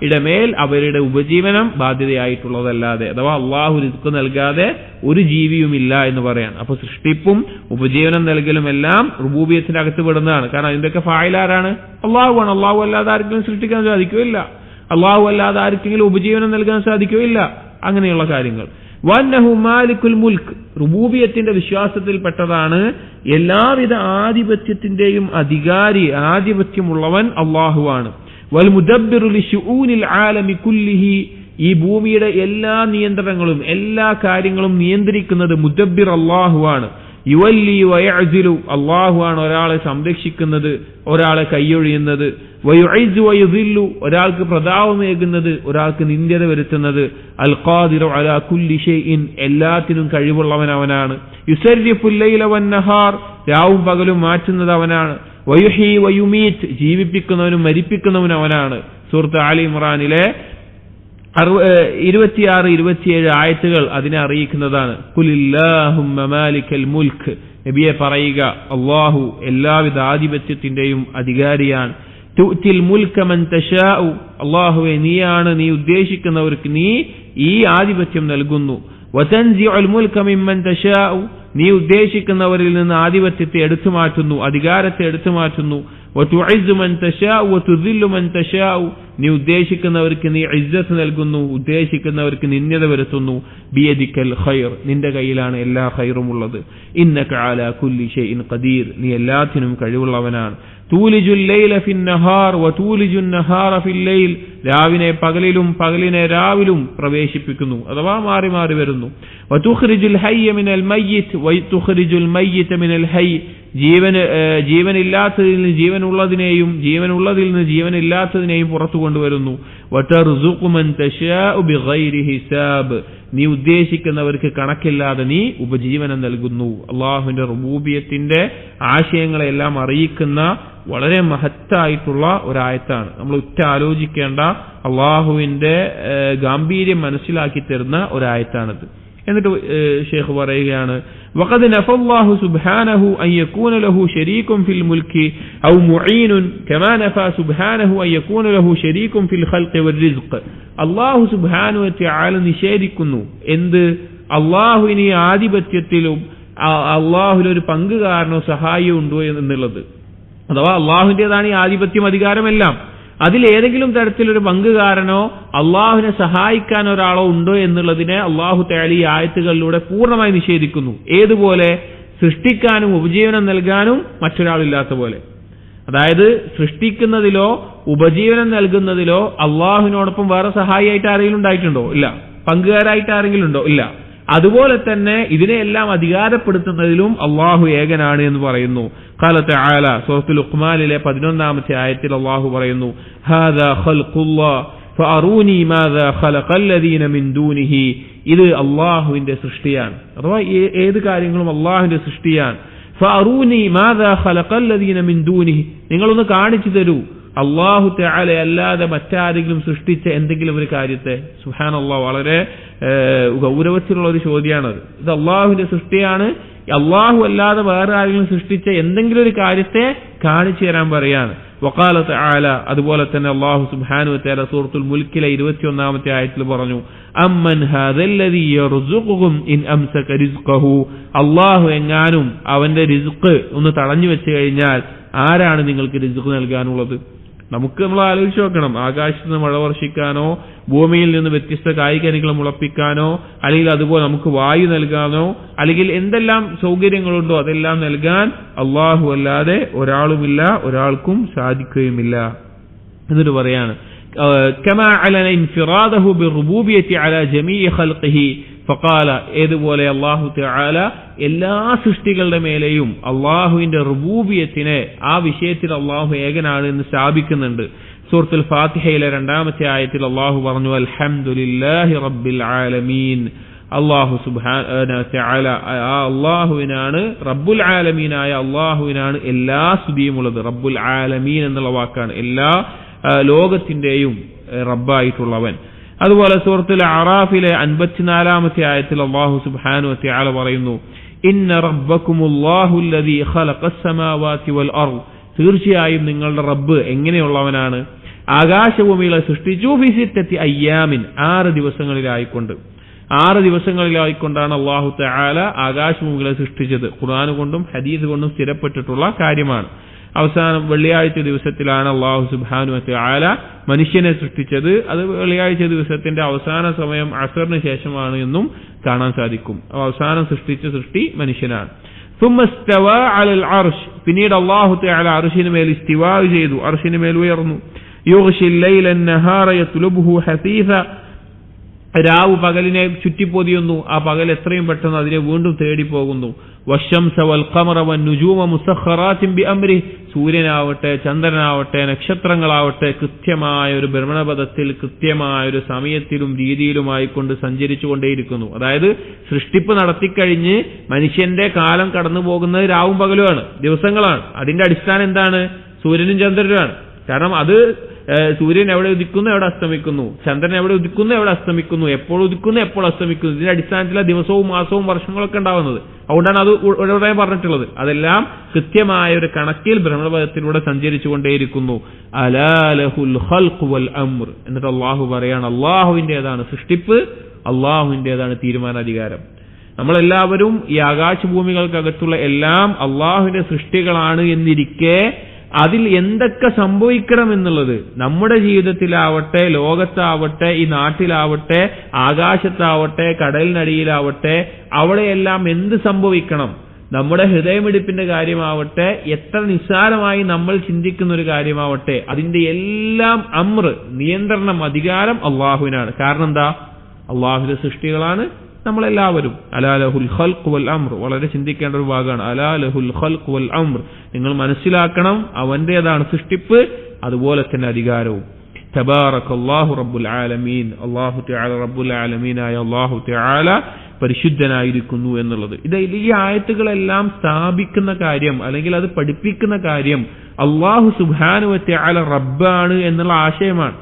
ഇടമേൽ അവരുടെ ഉപജീവനം ബാധ്യതയായിട്ടുള്ളതല്ലാതെ, അഥവാ അല്ലാഹു റിസ്ക് നൽകാതെ ഒരു ജീവിയുമില്ല എന്ന് പറയാൻ. അപ്പൊ സൃഷ്ടിപ്പും ഉപജീവനം നൽകലും എല്ലാം റുബൂബിയത്തിന്റെ അകത്ത് പെടുന്നതാണ്. കാരണം അതിന്റെയൊക്കെ ഫായിലാരാണ്? അല്ലാഹുവാണ്. അല്ലാഹു അല്ലാതെ ആർക്കെങ്കിലും സൃഷ്ടിക്കാൻ സാധിക്കുകയില്ല, അല്ലാഹു അല്ലാതെ ആർക്കെങ്കിലും ഉപജീവനം നൽകാൻ സാധിക്കുകയില്ല. അങ്ങനെയുള്ള കാര്യങ്ങൾ. വന്നഹു മാലിക്കുൽ മുൽക്ക്, റുബൂബിയത്തിന്റെ വിശ്വാസത്തിൽപ്പെട്ടതാണ് എല്ലാവിധ ആധിപത്യത്തിന്റെയും അധികാരി, ആധിപത്യമുള്ളവൻ അല്ലാഹുവാണ്. വൽ മുദബ്ബിറു ലിശുഊനിൽ ആലമി കുല്ലിഹി, ഈ ഭൂമിയുടെ എല്ലാ നിയന്ത്രണങ്ങളും എല്ലാ കാര്യങ്ങളും നിയന്ത്രിക്കുന്നത് മുദബ്ബിർ അല്ലാഹുവാണ്. യുവല്ലി വയഅ്സിലു, അല്ലാഹുവാണ് ഒരാളെ സംരക്ഷിക്കുന്നത്, ഒരാളെ കൈയൊഴിയുന്നത്. വയുഇസ്സു വയുദില്ലു, ഒരാൾക്ക് പ്രതാപമേകുന്നത്, ഒരാൾക്ക് നിന്ദ്യത വരുത്തുന്നത്. അൽ ഖാദിറു അലാ കുല്ലി ഷൈഇൻ, എല്ലാത്തിനും കഴിവുള്ളവൻ അവനാണ്. യുസർരിഫുൽ ലൈല വന്നഹാർ, രാവും പകലും മാറ്റുന്നത് അവനാണ്. വയുഹി വയുമീത്, ജീവിപ്പിക്കുന്നവനും മരിപ്പിക്കുന്നവനും അവനാണ്. സൂറത്ത് ആലി ഇംറാനിലെ 26-27 ആയത്തുകൾ അതിനെ അറിയിക്കുന്നതാണ്. ഖുലില്ലാഹുമ്മ മാലിക്കൽ മുൽക്ക്, നബിയെ പറയുക, അല്ലാഹു എല്ലാവിധ ആധിപത്യത്തിന്റെയും അധികാരിയാണ്. തുഅ്തിൽ മുൽക മൻ തശാഉ, അല്ലാഹുവേ നീയാണ് നീ ഉദ്ദേശിക്കുന്നവർക്ക് നീ ഈ ആധിപത്യം നൽകുന്നു. വതൻസിഉൽ മുൽക മിമ്മൻ തശാഉ, നീ ഉദ്ദേശിക്കുന്നവരിൽ നിന്ന് ആധിപത്യത്തെ എടുത്തു മാറ്റുന്നു, അധികാരത്തെ എടുത്തു മാറ്റുന്നു. വതുഇസ്സു മൻ തശാഉ വതുദില്ലു മൻ തശാഉ, നീ ഉദ്ദേശിക്കുന്നവർക്ക് നീ ഇസ്സത്ത് നൽകുന്നു, ഉദ്ദേശിക്കുന്നവർക്ക് നിന്ദ്യത വരുത്തുന്നു. ബിയദിക്കൽ ഖൈർ, നിന്റെ കയ്യിലാണ് എല്ലാ ഖൈറും ഉള്ളത്. ഇന്നക അലാ കുല്ലി ഷൈഇൻ ഖദീർ, നീ എല്ലാത്തിനും കഴിവുള്ളവനാണ്. തൂലിജുൽ ലൈല ഫിൻ നഹാർ വതൂലിജുൻ നഹാറ ഫിൽ ലൈൽ, രാവിനെ പകലിലും പകലിനെ രാവിലും പ്രവേശിപ്പിക്കുന്നു, അഥവാ മാറി മാറി വരുന്നു. വതുഖ്രിജുൽ ഹയ്യ മിനൽ മയ്യിത്ത് വതുഖ്രിജുൽ മയ്യിത മിനൽ ഹയ്യ്, ജീവനില്ലാത്തതിൽ നിന്ന് ജീവനുള്ളതിനെയും ജീവനുള്ളതിൽ നിന്ന് ജീവനില്ലാത്തതിനെയും പുറത്തു കൊണ്ടുവരുന്നു. വതർസുഖു മൻ തശാഉ ബിഗൈരി ഹിസാബ്, നീ ഉദ്ദേശിക്കുന്നവർക്ക് കണക്കില്ലാതെ നീ ഉപജീവനം നൽകുന്നു. അള്ളാഹുവിന്റെ റുബൂബിയത്തിന്റെ ആശയങ്ങളെല്ലാം അറിയിക്കുന്ന വളരെ മഹത്തായിട്ടുള്ള ഒരായത്താണ്. നമ്മൾ ആലോചിക്കേണ്ട, അള്ളാഹുവിന്റെ ഗാംഭീര്യം മനസ്സിലാക്കി തരുന്ന ഒരായത്താണിത്. എന്നിട്ട് ഷേഖ് പറയുകയാണ്, വഖദ് നഫല്ലാഹു സുബ്ഹാനഹു അൻ യകൂന ലഹു ശരീകുൻ ഫിൽ മുൽക്കി ഔ മുഈനുൻ കമാ നഫാ സുബ്ഹാനഹു അൻ യകൂന ലഹു ശരീകുൻ ഫിൽ ഖൽഖി വർ-റിസ്ഖ്. അല്ലാഹു സുബ്ഹാനഹു വ തആല നിഷേധിക്കുന്നു എന്ത്? അല്ലാഹുവിന് ആധിപത്യത്തിലും അല്ലാഹുവിനൊരു പങ്കുകാരനോ സഹായിയോ ഉണ്ടോ എന്നുള്ളത്. അഥവാ അല്ലാഹുവിന്റേതാണ് ഈ ആധിപത്യം അധികാരമെല്ലാം. അതിലേതെങ്കിലും തരത്തിലൊരു പങ്കുകാരനോ അള്ളാഹുവിനെ സഹായിക്കാൻ ഒരാളോ ഉണ്ടോ എന്നുള്ളതിനെ അള്ളാഹു തആല ഈ ആയത്തുകളിലൂടെ പൂർണ്ണമായി നിഷേധിക്കുന്നു. ഏതുപോലെ? സൃഷ്ടിക്കാനും ഉപജീവനം നൽകാനും മറ്റൊരാളില്ലാത്ത പോലെ. അതായത് സൃഷ്ടിക്കുന്നതിലോ ഉപജീവനം നൽകുന്നതിലോ അള്ളാഹുവിനോടൊപ്പം വേറെ സഹായിയായിട്ട് ആരെങ്കിലും ഉണ്ടായിട്ടുണ്ടോ? ഇല്ല. പങ്കുകാരായിട്ട് ആരെങ്കിലും ഉണ്ടോ? ഇല്ല. അതുപോലെ തന്നെ ഇതിനെയെല്ലാം അധികാരപ്പെടുത്തുന്നതിലും അള്ളാഹു ഏകനാണ് എന്ന് പറയുന്നു. ഖാല തആല സൂറത്തുൽ ലുഖ്മാനിലെ 11-ാമത്തെ ആയത്തിൽ അള്ളാഹു പറയുന്നു, ഹാദാ ഖൽഖുല്ലാഹ് ഫഅറൂനി മാദാ ഖലഖല്ലദീന മിൻ ദൂനിഹി, ഇത് അള്ളാഹുവിന്റെ സൃഷ്ടിയാണ്. അഥവാ ഏത് കാര്യങ്ങളും അള്ളാഹുവിന്റെ സൃഷ്ടിയാണ്. ഫഅറൂനി മാദാ ഖലഖല്ലദീന മിൻ ദൂനിഹി, നിങ്ങളൊന്ന് കാണിച്ചു തരൂ അല്ലാഹു തആല അല്ലാതെ മറ്റാരെങ്കിലും സൃഷ്ടിച്ച എന്തെങ്കിലും ഒരു കാര്യത്തെ. സുബ്ഹാനല്ലാഹ്, വളരെ ഗൗരവത്തിലുള്ള ഒരു ചോദ്യമാണത്. ഇത് അള്ളാഹുവിന്റെ സൃഷ്ടിയാണ്, അള്ളാഹു അല്ലാതെ വേറെ ആരെങ്കിലും സൃഷ്ടിച്ച എന്തെങ്കിലും ഒരു കാര്യത്തെ കാണിച്ചു തരാൻ പറയാണ്. വഖാല തആല, അതുപോലെ തന്നെ അല്ലാഹു സുബ്ഹാനഹു വ തആല സൂറത്തുൽ മുൽക്കിലെ 21-ാമത്തെ ആയത്തിൽ പറഞ്ഞു, അമ്മൻ ഹാദല്ലദീ യർസുഖുകും ഇൻ അംസക റിസ്ഖഹു, അല്ലാഹു എങ്ങാനും അവന്റെ റിസ്ഖ് ഒന്ന് തടഞ്ഞു വെച്ച് കഴിഞ്ഞാൽ ആരാണ് നിങ്ങൾക്ക് റിസ്ഖ് നൽകാനുള്ളത്? നമ്മൾ ആലോചിച്ച് നോക്കണം. ആകാശത്ത് നിന്ന് മഴ വർഷിക്കാനോ ഭൂമിയിൽ നിന്ന് വ്യത്യസ്ത കായികനികൾ മുളപ്പിക്കാനോ അല്ലെങ്കിൽ അതുപോലെ നമുക്ക് വായു നൽകാനോ അല്ലെങ്കിൽ എന്തെല്ലാം സൗകര്യങ്ങളുണ്ടോ അതെല്ലാം നൽകാൻ അള്ളാഹു അല്ലാതെ ഒരാളുമില്ല, ഒരാൾക്കും സാധിക്കുകയുമില്ല. എന്നിട്ട് പറയാണ്, കമാ അലന ഇൻഫിറാദഹു ബിറുബൂബിയത്തി അലാ ജമീഇ ഖൽഖിഹി ഫഖാല, ഏതുപോലെ അല്ലാഹു തആല എല്ലാ സൃഷ്ടികളുടെ മേലെയും അള്ളാഹുവിന്റെ റുബൂബിയത്തിനെ ആ വിഷയത്തിൽ അള്ളാഹു ഏകനാണ് എന്ന് സ്ഥാപിക്കുന്നുണ്ട്. സൂറത്തുൽ ഫാത്തിഹയിലെ 2-ാമത്തെ ആയത്തിൽ അള്ളാഹു പറഞ്ഞു, അൽഹംദുലില്ലാഹി റബ്ബിൽ ആലമീൻ. അള്ളാഹു സുബ്ഹാനഹു വ തആല അള്ളാഹുവിനാണ്, റബ്ബുൽ ആലമീനായ അള്ളാഹുവിനാണ് എല്ലാ സ്തുതിയുമുള്ളത്. റബ്ബുൽ ആലമീൻ എന്നുള്ള വാക്കാണ് എല്ലാ ലോകത്തിന്റെയും റബ്ബായിട്ടുള്ളവൻ. അതുപോലെ സൂറത്തുൽ അറാഫിലെ 54-ാമത്തെ ആയത്തിൽ അല്ലാഹു സുബ്ഹാനഹു വ തആല പറയുന്നു, ഇന്ന റബ്ബക്കുമുല്ലാഹു അല്ലദീ ഖലഖസ് സമാവാതി വൽ അർദ്, തീർച്ചയായും നിങ്ങളുടെ റബ്ബ് എങ്ങനെയുള്ളവനാണ്, ആകാശഭൂമികളെ സൃഷ്ടിച്ചു ഫീ സിത്തത്തി അയ്യാമിൻ, 6 ദിവസങ്ങളിലായിക്കൊണ്ട്. 6 ദിവസങ്ങളിലായിക്കൊണ്ടാണ് അല്ലാഹു തആല ആകാശഭൂമികളെ സൃഷ്ടിച്ചത്. ഖുർആൻ കൊണ്ടും ഹദീസ് കൊണ്ടും സ്ഥിരപ്പെട്ടിട്ടുള്ള കാര്യമാണ്. അവസാനം വെള്ളിയാഴ്ച ദിവസത്തിലാണ് അല്ലാഹു സുബ്ഹാനഹു വ തആല മനുഷ്യനെ സൃഷ്ടിച്ചത്. അത് വെള്ളിയാഴ്ച ദിവസത്തിന്റെ അവസാന സമയം അസറിന് ശേഷമാണ് എന്നും കാണാൻ സാധിക്കും. അവസാനം സൃഷ്ടിച്ച സൃഷ്ടി മനുഷ്യനാണ്. ثم استوى على العرش, പിന്നീട് അല്ലാഹു തആല അർശിന് മേൽ ഇസ്തിവാ ചെയ്തു, അർശിന് മേൽ ഉയർന്നു. യുഗ്ശി الليل النهار يطلبه حثيثا, രാവ് പകലിനെ ചുറ്റിപ്പൊതിയുന്നു, ആ പകൽ എത്രയും പെട്ടെന്ന് അതിനെ വീണ്ടും തേടി പോകുന്നു. വശംസ വൽ ഖമറ വൻ നുജൂമ മുസഖറാത്തിൻ ബിഅംരി, സൂര്യനാവട്ടെ ചന്ദ്രനാവട്ടെ നക്ഷത്രങ്ങളാവട്ടെ കൃത്യമായ ഒരു ഭ്രമണപഥത്തിൽ കൃത്യമായ ഒരു സമയത്തിലും രീതിയിലുമായി കൊണ്ട് സഞ്ചരിച്ചു കൊണ്ടേയിരിക്കുന്നു. അതായത് സൃഷ്ടിപ്പ് നടത്തിക്കഴിഞ്ഞ് മനുഷ്യന്റെ കാലം കടന്നു പോകുന്നത് രാവും പകലുമാണ്, ദിവസങ്ങളാണ്. അതിന്റെ അടിസ്ഥാനം എന്താണ്? സൂര്യനും ചന്ദ്രനുമാണ്. കാരണം അത് സൂര്യൻ എവിടെ ഉദിക്കുന്നു എവിടെ അസ്തമിക്കുന്നു, ചന്ദ്രൻ എവിടെ ഉദിക്കുന്നു എവിടെ അസ്തമിക്കുന്നു, എപ്പോൾ ഉദിക്കുന്നു എപ്പോൾ അസ്തമിക്കുന്നു, ഇതിന്റെ അടിസ്ഥാനത്തിലാണ് ദിവസവും മാസവും വർഷങ്ങളൊക്കെ ഉണ്ടാവുന്നത്. അതുകൊണ്ടാണ് അത് ഇവിടെ പറഞ്ഞിട്ടുള്ളത്. അതെല്ലാം കൃത്യമായ ഒരു കണക്കിൽ ഭ്രമണപഥത്തിലൂടെ സഞ്ചരിച്ചു കൊണ്ടേയിരിക്കുന്നു. അലാ ലഹുൽ ഖൽഖു വൽ അംർ, എന്നിട്ട് അള്ളാഹു പറയാണ് അള്ളാഹുവിന്റേതാണ് സൃഷ്ടിപ്പ്, അള്ളാഹുവിന്റേതാണ് തീരുമാനാധികാരം. നമ്മളെല്ലാവരും ഈ ആകാശഭൂമികൾക്കകത്തുള്ള എല്ലാം അള്ളാഹുവിന്റെ സൃഷ്ടികളാണ് എന്നിരിക്കെ അതിൽ എന്തൊക്കെ സംഭവിക്കണം എന്നുള്ളത് നമ്മുടെ ജീവിതത്തിലാവട്ടെ, ലോകത്താവട്ടെ, ഈ നാട്ടിലാവട്ടെ, ആകാശത്താവട്ടെ, കടലിനടിയിലാവട്ടെ, അവിടെയെല്ലാം എന്ത് സംഭവിക്കണം, നമ്മുടെ ഹൃദയമിടിപ്പിന്റെ കാര്യമാവട്ടെ, എത്ര നിസ്സാരമായി നമ്മൾ ചിന്തിക്കുന്ന ഒരു കാര്യമാവട്ടെ, അതിന്റെ എല്ലാം അമ്ർ, നിയന്ത്രണം, അധികാരം അള്ളാഹുവിനാണ്. കാരണം എന്താ? അള്ളാഹുവിന്റെ സൃഷ്ടികളാണ് നമ്മളെല്ലാവരും. അലാ ലഹുൽ ഖൽഖു വൽ അംർ, വളരെ ചിന്തിക്കേണ്ട ഒരു ഭാഗമാണ്. അലാ ലഹുൽ ഖൽഖു വൽ അംർ, നിങ്ങൾ മനസ്സിലാക്കണം അവന്റേതാണ് സൃഷ്ടിപ്പ്, അതുപോലെ തന്നെ അധികാരവും. തബാറകല്ലാഹു റബ്ബുൽ ആലമീൻ, അല്ലാഹു തആല റബ്ബുൽ ആലമീനായ അല്ലാഹു തആല പരിശുദ്ധനായിരിക്കുന്നു എന്നുള്ളത്. ഇത് ഈ ആയത്തുകളെല്ലാം സ്ഥാപിക്കുന്ന കാര്യം അല്ലെങ്കിൽ അത് പഠിപ്പിക്കുന്ന കാര്യം അല്ലാഹു സുബ്ഹാനഹു വ തആല റബ്ബാണ് എന്നുള്ള ആശയമാണ്.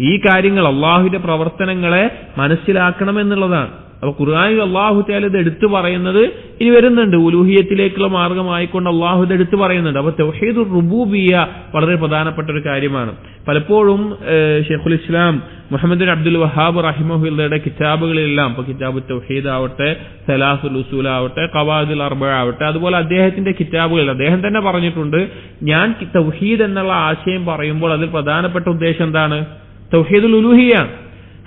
ഈ കാര്യങ്ങൾ അള്ളാഹുവിന്റെ പ്രവർത്തനങ്ങളെ മനസ്സിലാക്കണം എന്നുള്ളതാണ്. അപ്പൊ ഖുർആനിൽ അള്ളാഹു തആല ഇത് എടുത്തു പറയുന്നത് ഇനി വരുന്നുണ്ട്, ഉലൂഹിയത്തിലേക്കുള്ള മാർഗമായിക്കൊണ്ട് അള്ളാഹു ഇത് എടുത്തു പറയുന്നുണ്ട്. അപ്പൊ തൗഹീദുർ റുബൂബിയ്യ വളരെ പ്രധാനപ്പെട്ട ഒരു കാര്യമാണ്. പലപ്പോഴും ഷെയ്ഖുൽ ഇസ്ലാം മുഹമ്മദ് ബിൻ അബ്ദുൽ വഹാബ് റഹിമഹുല്ലയുടെ കിതാബുകളിലെല്ലാം, ഇപ്പൊ കിതാബ് തൗഹീദ് ആവട്ടെ, സലാസുൽ ഉസൂൽ ആവട്ടെ, ഖവാഇദുൽ അർബഅ ആവട്ടെ, അതുപോലെ അദ്ദേഹത്തിന്റെ കിതാബുകളിൽ അദ്ദേഹം തന്നെ പറഞ്ഞിട്ടുണ്ട്, ഞാൻ തൗഹീദ് എന്നുള്ള ആശയം പറയുമ്പോൾ അതിൽ പ്രധാനപ്പെട്ട ഉദ്ദേശം എന്താണ്? തൗഹീദുൽ ഉലൂഹിയ്യാണ്.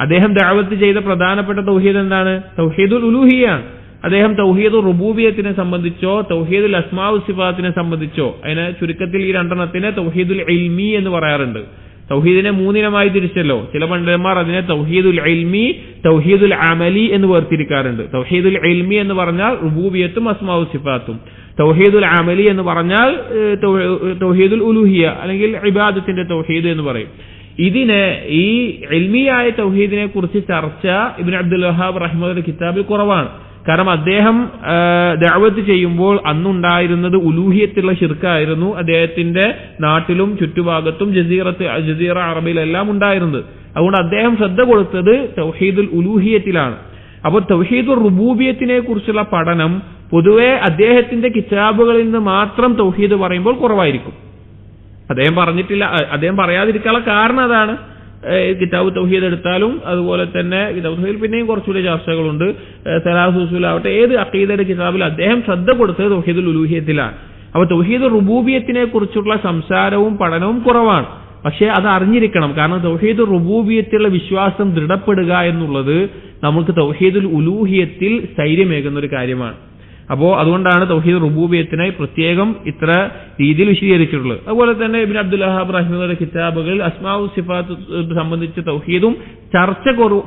അദ്ദേഹം ദഅവത്ത് ചെയ്ത പ്രധാനപ്പെട്ട തൗഹീദ് എന്താണ്? തൗഹീദുൽ ഉലൂഹിയ്യാണ്. അദ്ദേഹം തൗഹീദുർ റുബൂബിയത്തിനെ സംബന്ധിച്ചോ തൗഹീദുൽ അസ്മാഉ സിഫാത്തിനെ സംബന്ധിച്ചോ, അതിനെ ചുരുക്കത്തിൽ ഈ രണ്ടെണ്ണത്തിനെ തൗഹീദുൽ ഇൽമി എന്ന് പറയാറുണ്ട്. തൗഹീദിനെ 3 ഇനമായി തിരിച്ചല്ലോ. ചില പണ്ഡിതന്മാർ അതിനെ തൗഹീദുൽ ഇൽമി, തൗഹീദുൽ അമലി എന്ന് വേർതിരിക്കാറുണ്ട്. തൗഹീദുൽ ഇൽമി എന്ന് പറഞ്ഞാൽ റുബൂബിയത്തും അസ്മാഉ സിഫാത്തും, തൗഹീദുൽ അമലി എന്ന് പറഞ്ഞാൽ തൗഹീദുൽ ഉലൂഹിയ അല്ലെങ്കിൽ ഇബാദത്തിന്റെ തൗഹീദ് എന്ന് പറയും. ഇതിനെ ഈ ഇൽമിയായ തൗഹീദിനെ കുറിച്ച് ചർച്ച ഇബ്നു അബ്ദുൽ വഹാബ് റഹിമഹുള്ളാഹിന്റെ കിതാബിൽ കുറവാണ്. കാരണം അദ്ദേഹം ദഅവത്ത് ചെയ്യുമ്പോൾ അന്നുണ്ടായിരുന്നത് ഉലൂഹിയത്തുള്ള ശിർക്കായിരുന്നു അദ്ദേഹത്തിന്റെ നാട്ടിലും ചുറ്റുഭാഗത്തും ജസീറ അറബിയിലെല്ലാം ഉണ്ടായിരുന്നത്. അതുകൊണ്ട് അദ്ദേഹം ശ്രദ്ധ കൊടുത്തത് തൗഹീദുൽ ഉലൂഹിയത്തിലാണ്. അപ്പോൾ തൗഹീദുർ റുബൂബിയത്തിനെ കുറിച്ചുള്ള പഠനം പൊതുവെ അദ്ദേഹത്തിന്റെ കിതാബുകളിൽ നിന്ന് മാത്രം തൗഹീദ് പറയുമ്പോൾ കുറവായിരിക്കും. അദ്ദേഹം പറഞ്ഞിട്ടില്ല, അദ്ദേഹം പറയാതിരിക്കാനുള്ള കാരണം അതാണ്. കിതാബ് തൗഹീദ് എടുത്താലും അതുപോലെ തന്നെ കിതാബ് തൗഹീദ് പിന്നെയും കുറച്ചുകൂടി ചർച്ചകളുണ്ട്. സലാസുൽ ഉസൂൽ ആവട്ടെ, ഏത് അഖീദയുടെ കിതാബിൽ അദ്ദേഹം ശ്രദ്ധ കൊടുത്തത് തൗഹീദുൽ ഉലൂഹിയത്തിലാണ്. അപ്പോൾ തൗഹീദുർ റുബൂബിയത്തിനെ കുറിച്ചുള്ള സംസാരവും പഠനവും കുറവാണ്. പക്ഷേ അത് അറിഞ്ഞിരിക്കണം. കാരണം തൗഹീദുർ റുബൂബിയത്തിലുള്ള വിശ്വാസം ദൃഢപ്പെടുക എന്നുള്ളത് നമുക്ക് തൗഹീദുൽ ഉലൂഹിയത്തിൽ സ്ഥൈര്യമേകുന്ന ഒരു കാര്യമാണ്. അപ്പോൾ അതുകൊണ്ടാണ് തൗഹീദ് റുബൂബിയത്തിനെ പ്രത്യേകം ഇത്ര രീതിയിൽ വിശദീകരിച്ചിട്ടുള്ളത്. അതുപോലെ തന്നെ ഇബ്നു അബ്ദുൽ വഹാബ് റഹിമഹുള്ളാഹിയുടെ കിതാബുകളിൽ അസ്മാഉ സിഫാത്ത് സംബന്ധിച്ച തൗഹീദും ചർച്ച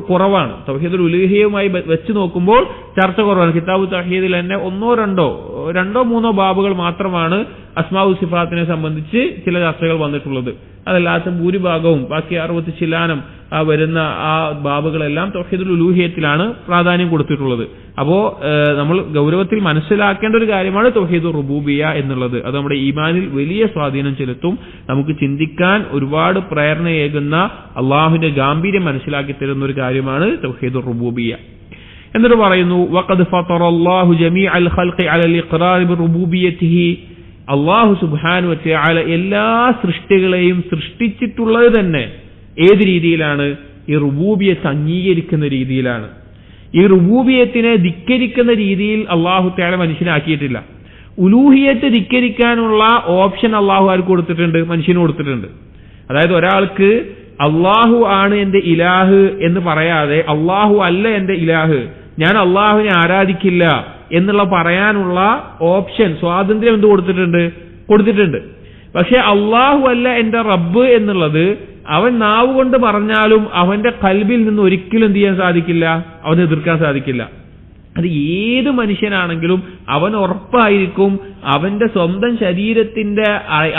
കുറവാണ്. തൗഹീദുൽ ഉലൂഹിയയുമായി വെച്ച് നോക്കുമ്പോൾ ചർച്ച കുറവാണ്. കിതാബ് തൗഹീദിൽ തന്നെ 1, 2, 3 ബാബുകൾ മാത്രമാണ് അസ്മാഉ സിഫാത്തിനെ സംബന്ധിച്ച് ചില ചർച്ചകൾ വന്നിട്ടുള്ളത്. അതല്ലാത്ത ഭൂരിഭാഗവും ബാക്കി 60 ചില്ലാനം വരുന്ന ആ ബാബുകളെല്ലാം തൗഹീദുൽ ഉലൂഹിയത്തിലാണ് പ്രാധാന്യം കൊടുത്തിട്ടുള്ളത്. അപ്പോ നമ്മൾ ഗൗരവത്തിൽ മനസ്സിലാക്കേണ്ട ഒരു കാര്യമാണ് തൗഹീദുർ റുബൂബിയ്യ എന്നുള്ളത്. അത് നമ്മുടെ ഈമാനിൽ വലിയ സ്വാധീനം ചെലുത്തും. നമുക്ക് ചിന്തിക്കാൻ ഒരുപാട് പ്രേരണയേകുന്ന അള്ളാഹുവിന്റെ ഗാംഭീര്യം മനസ്സിലാക്കി തരുന്ന ഒരു കാര്യമാണ് തൗഹീദുർ റുബൂബിയ്യ. എന്നിട്ട് പറയുന്നു വഖദ് ഫതറല്ലാഹു ജമീഅൽ ഖൽഖി അലൽ ഇഖ്റാർ ബിറുബൂബിയ്യതിഹി. അള്ളാഹു സുബ്ഹാനഹു വ തആല എല്ലാ സൃഷ്ടികളെയും സൃഷ്ടിച്ചിട്ടുള്ളത് തന്നെ ഏത് രീതിയിലാണ്? ഈ റുബൂബിയത്ത് അംഗീകരിക്കുന്ന രീതിയിലാണ്. ഈ റുബൂബിയത്തിനെ ധിക്കരിക്കുന്ന രീതിയിൽ അള്ളാഹു തആല മനുഷ്യനാക്കിയിട്ടില്ല. ഉലൂഹിയത്ത് ധിക്കരിക്കാനുള്ള ഓപ്ഷൻ അള്ളാഹു ആർക്ക് കൊടുത്തിട്ടുണ്ട്? മനുഷ്യന് കൊടുത്തിട്ടുണ്ട്. അതായത് ഒരാൾക്ക് അള്ളാഹു ആണ് എന്റെ ഇലാഹ് എന്ന് പറയാതെ അള്ളാഹു അല്ല എന്റെ ഇലാഹ്, ഞാൻ അള്ളാഹുവിനെ ആരാധിക്കില്ല എന്നുള്ള പറയാനുള്ള ഓപ്ഷൻ, സ്വാതന്ത്ര്യം എന്ത് കൊടുത്തിട്ടുണ്ട്. പക്ഷെ അള്ളാഹു അല്ല എന്റെ റബ്ബ് എന്നുള്ളത് അവൻ നാവ് കൊണ്ട് പറഞ്ഞാലും അവന്റെ ഖൽബിൽ നിന്ന് ഒരിക്കലും എന്ത് ചെയ്യാൻ സാധിക്കില്ല, അവന് എതിർക്കാൻ സാധിക്കില്ല. അത് ഏത് മനുഷ്യനാണെങ്കിലും അവൻ ഉറപ്പായിരിക്കും അവന്റെ സ്വന്തം ശരീരത്തിന്റെ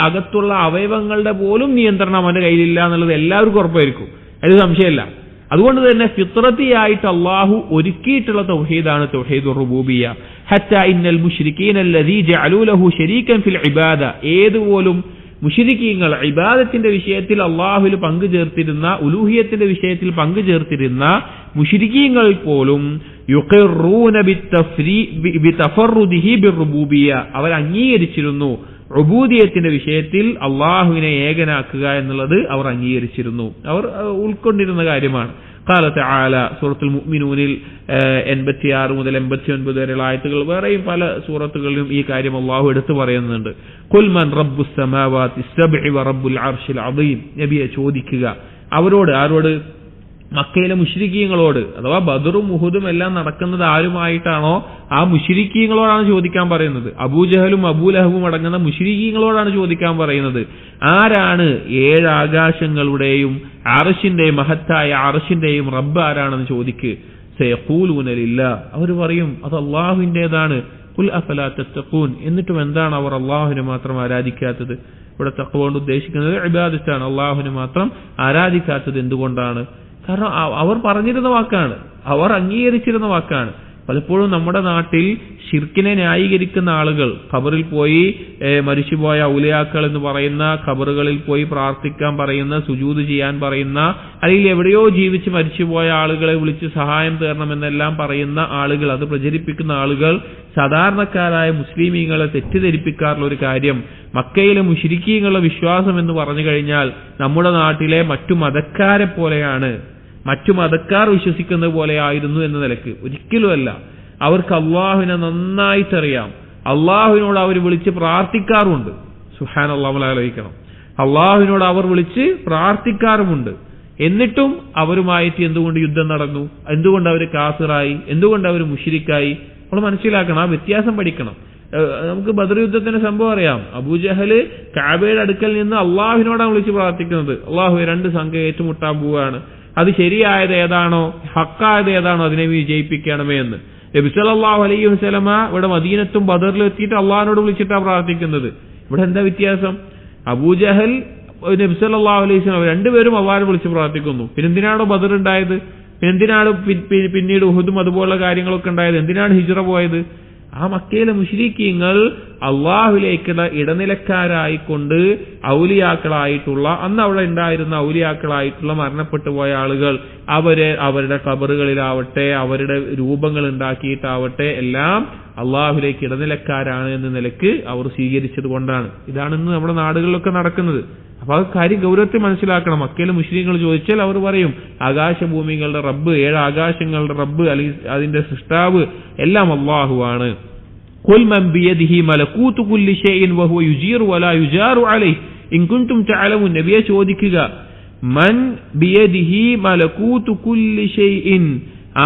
അകത്തുള്ള അവയവങ്ങളുടെ പോലും നിയന്ത്രണം അവന്റെ കയ്യിലില്ല എന്നുള്ളത് എല്ലാവർക്കും ഉറപ്പായിരിക്കും. അതിന് സംശയമില്ല. അതുകൊണ്ട് തന്നെ ഫിത്രത്തിയായിട്ട് അള്ളാഹു ഒരുക്കിയിട്ടുള്ള തൗഹീദാണ് തൗഹീദുർ റുബൂബിയ്യ. ഹത്താ ഇന്നൽ മുശ്രികീന അല്ലദീ ജഅലൂ ലഹു ശരീകൻ ഫിൽ ഇബാദ. ഏതുപോലും മുശ്രികീങ്ങൾ ഇബാദത്തിന്റെ വിഷയത്തിൽ അള്ളാഹുവിൽ പങ്കു ചേർത്തിരുന്ന, ഉലൂഹിയത്തിന്റെ വിഷയത്തിൽ പങ്കു ചേർത്തിരുന്ന മുശ്രികീങ്ങൾ പോലും യുഖിറൂന ബിതഫറുദിഹി ബിറുബൂബിയ്യ. അവർ അംഗീകരിച്ചിരുന്നു ഉബൂദിയത്തിന്റെ വിഷയത്തിൽ അള്ളാഹുവിനെ ഏകനാക്കുക എന്നുള്ളത് അവർ അംഗീകരിച്ചിരുന്നു, അവർ ഉൾക്കൊണ്ടിരുന്ന കാര്യമാണ്. ഖാല തആല സൂറത്തുൽ മുഅ്മിനൂനിൽ 86 മുതൽ 89 വരെയുള്ള ആയത്തുകൾ, വേറെയും പല സൂറത്തുകളിലും ഈ കാര്യം അള്ളാഹു എടുത്തു പറയുന്നുണ്ട്. ഖുൽ മൻ റബ്ബുസ് സമാവാതി സബ്ഇ വ റബ്ബുൽ അർശിൽ അദീം. നബിയെ ചോദിക്കുക അവരോട്, ആരോട്? മക്കയിലെ മുശ്രിക്കീങ്ങളോട്. അഥവാ ബദറും ഉഹുദും എല്ലാം നടക്കുന്നത് ആരുമായിട്ടാണോ ആ മുശ്രിക്കീങ്ങളോടാണ് ചോദിക്കാൻ പറയുന്നത്. അബൂജഹലും അബൂലഹബും അടങ്ങുന്ന മുശ്രിക്കീങ്ങളോടാണ് ചോദിക്കാൻ പറയുന്നത്. ആരാണ് 7 ആകാശങ്ങളുടെയും അർശിന്റെയും മഹത്തായ അർശിന്റെയും റബ്ബ് ആരാണെന്ന് ചോദിക്ക്. സയഖൂലൂന ലില്ലാഹ്. അവർ പറയും അത് അള്ളാഹുവിന്റേതാണ്. ഖുൽ അഫലാ തത്തഖൂൻ. എന്നിട്ടും എന്താണ് അവർ അള്ളാഹുവിനെ മാത്രം ആരാധിക്കാത്തത്? ഇവിടെ തഖ്വ കൊണ്ട് ഉദ്ദേശിക്കുന്നത് ഇബാദത്താണ്. അള്ളാഹുവിനെ മാത്രം ആരാധിക്കാത്തത് എന്തുകൊണ്ടാണ്? കാരണം അവർ പറഞ്ഞിരുന്ന വാക്കാണ്, അവർ അംഗീകരിച്ചിരുന്ന വാക്കാണ്. പലപ്പോഴും നമ്മുടെ നാട്ടിൽ ശിർക്കിനെ ന്യായീകരിക്കുന്ന ആളുകൾ ഖബറിൽ പോയി മരിച്ചുപോയ ഔലിയാക്കൾ എന്ന് പറയുന്ന ഖബറുകളിൽ പോയി പ്രാർത്ഥിക്കാൻ പറയുന്ന, സുജൂദ് ചെയ്യാൻ പറയുന്ന, അല്ലെങ്കിൽ എവിടെയോ ജീവിച്ച് മരിച്ചുപോയ ആളുകളെ വിളിച്ച് സഹായം തേടണമെന്നെല്ലാം പറയുന്ന ആളുകൾ, അത് പ്രചരിപ്പിക്കുന്ന ആളുകൾ സാധാരണക്കാരായ മുസ്ലിമീങ്ങളെ തെറ്റിദ്ധരിപ്പിക്കാറുള്ള ഒരു കാര്യം, മക്കയിലെ മുശ്രിക്കീങ്ങളുടെ വിശ്വാസം എന്ന് പറഞ്ഞു കഴിഞ്ഞാൽ നമ്മുടെ നാട്ടിലെ മറ്റു മതക്കാരെ പോലെയാണ്, മറ്റു മതക്കാർ വിശ്വസിക്കുന്നത് പോലെ ആയിരുന്നു എന്ന നിലക്ക്. ഒരിക്കലുമല്ല. അവർക്ക് അള്ളാഹുവിനെ നന്നായിട്ടറിയാം. അള്ളാഹുവിനോട് അവർ വിളിച്ച് പ്രാർത്ഥിക്കാറുമുണ്ട്. സുബ്ഹാനല്ലാഹ്, ആലോചിക്കണം. അള്ളാഹുവിനോട് അവർ വിളിച്ച് പ്രാർത്ഥിക്കാറുമുണ്ട്. എന്നിട്ടും അവരുമായിട്ട് എന്തുകൊണ്ട് യുദ്ധം നടന്നു? എന്തുകൊണ്ട് അവർ കാഫിറായി? എന്തുകൊണ്ട് അവർ മുശ്രിക്കായി? നമ്മൾ മനസ്സിലാക്കണം, ആ വ്യത്യാസം പഠിക്കണം. നമുക്ക് ബദർ യുദ്ധത്തിന്റെ സംഭവം അറിയാം. അബൂജഹല് കഅബയുടെ അടുക്കൽ നിന്ന് അള്ളാഹുവിനോടാണ് വിളിച്ച് പ്രാർത്ഥിക്കുന്നത്. അള്ളാഹു 2 സംഘം ഏറ്റുമുട്ടാൻ പോവുകയാണ്, അത് ശരിയായത് ഏതാണോ, ഹക്കായത് ഏതാണോ അതിനെ വിജയിപ്പിക്കണമേ എന്ന്. നബി സല്ലല്ലാഹു അലൈഹി വസല്ലമ ഇവിടെ മദീനത്തും ബദറിലും എത്തിയിട്ട് അള്ളാഹിനോട് വിളിച്ചിട്ടാണ് പ്രാർത്ഥിക്കുന്നത്. ഇവിടെ എന്താ വ്യത്യാസം? അബൂജഹൽ നബി സല്ലല്ലാഹു അലൈഹി വസല്ലം രണ്ടുപേരും അള്ളാഹിനെ വിളിച്ച് പ്രാർത്ഥിക്കുന്നു. പിന്നെന്തിനാണോ ബദർ ഉണ്ടായത്? പിന്നെന്തിനാണ് പിന്നീട് ഉഹുദും അതുപോലുള്ള കാര്യങ്ങളൊക്കെ ഉണ്ടായത്? എന്തിനാണ് ഹിജ്റ പോയത്? ആ മക്കയിലെ മുശ്രിക്കീങ്ങൾ അള്ളാഹുവിലേക്കുള്ള ഇടനിലക്കാരായിക്കൊണ്ട് ഔലിയാക്കളായിട്ടുള്ള, അന്ന് അവിടെ ഉണ്ടായിരുന്ന ഔലിയാക്കളായിട്ടുള്ള മരണപ്പെട്ടു പോയ ആളുകൾ, അവരുടെ ഖബറുകളിലാവട്ടെ അവരുടെ രൂപങ്ങൾ ഉണ്ടാക്കിയിട്ടാവട്ടെ എല്ലാം അള്ളാഹുവിലേക്ക് ഇടനിലക്കാരാണ് എന്ന നിലക്ക് അവർ സ്വീകരിച്ചത് കൊണ്ടാണ്. ഇതാണ് ഇന്ന് നമ്മുടെ നാടുകളിലൊക്കെ നടക്കുന്നത്. അപ്പൊ ആ കാര്യം ഗൗരവത്തിൽ മനസ്സിലാക്കണം. മക്കയിലെ മുശ്രിക്കുകൾ ചോദിച്ചാൽ അവർ പറയും ആകാശഭൂമികളുടെ റബ്ബ്, 7 ആകാശങ്ങളുടെ റബ്ബ്, അല്ലെങ്കിൽ അതിന്റെ സൃഷ്ടാവ് എല്ലാം അള്ളാഹുവാണ്. ഖുൽ മൻ ബിയദിഹി മലകൂതു കുല്ലി ഷൈഇൻ വഹുവ യുജീറു വലാ യുജാറു അലൈഹി ഇൻ കുൻതും തഅലമൂൻ. നബിയെ ചോദിക്കുക, മൻ ബിയദിഹി മലകൂതു കുല്ലി ഷൈഇൻ,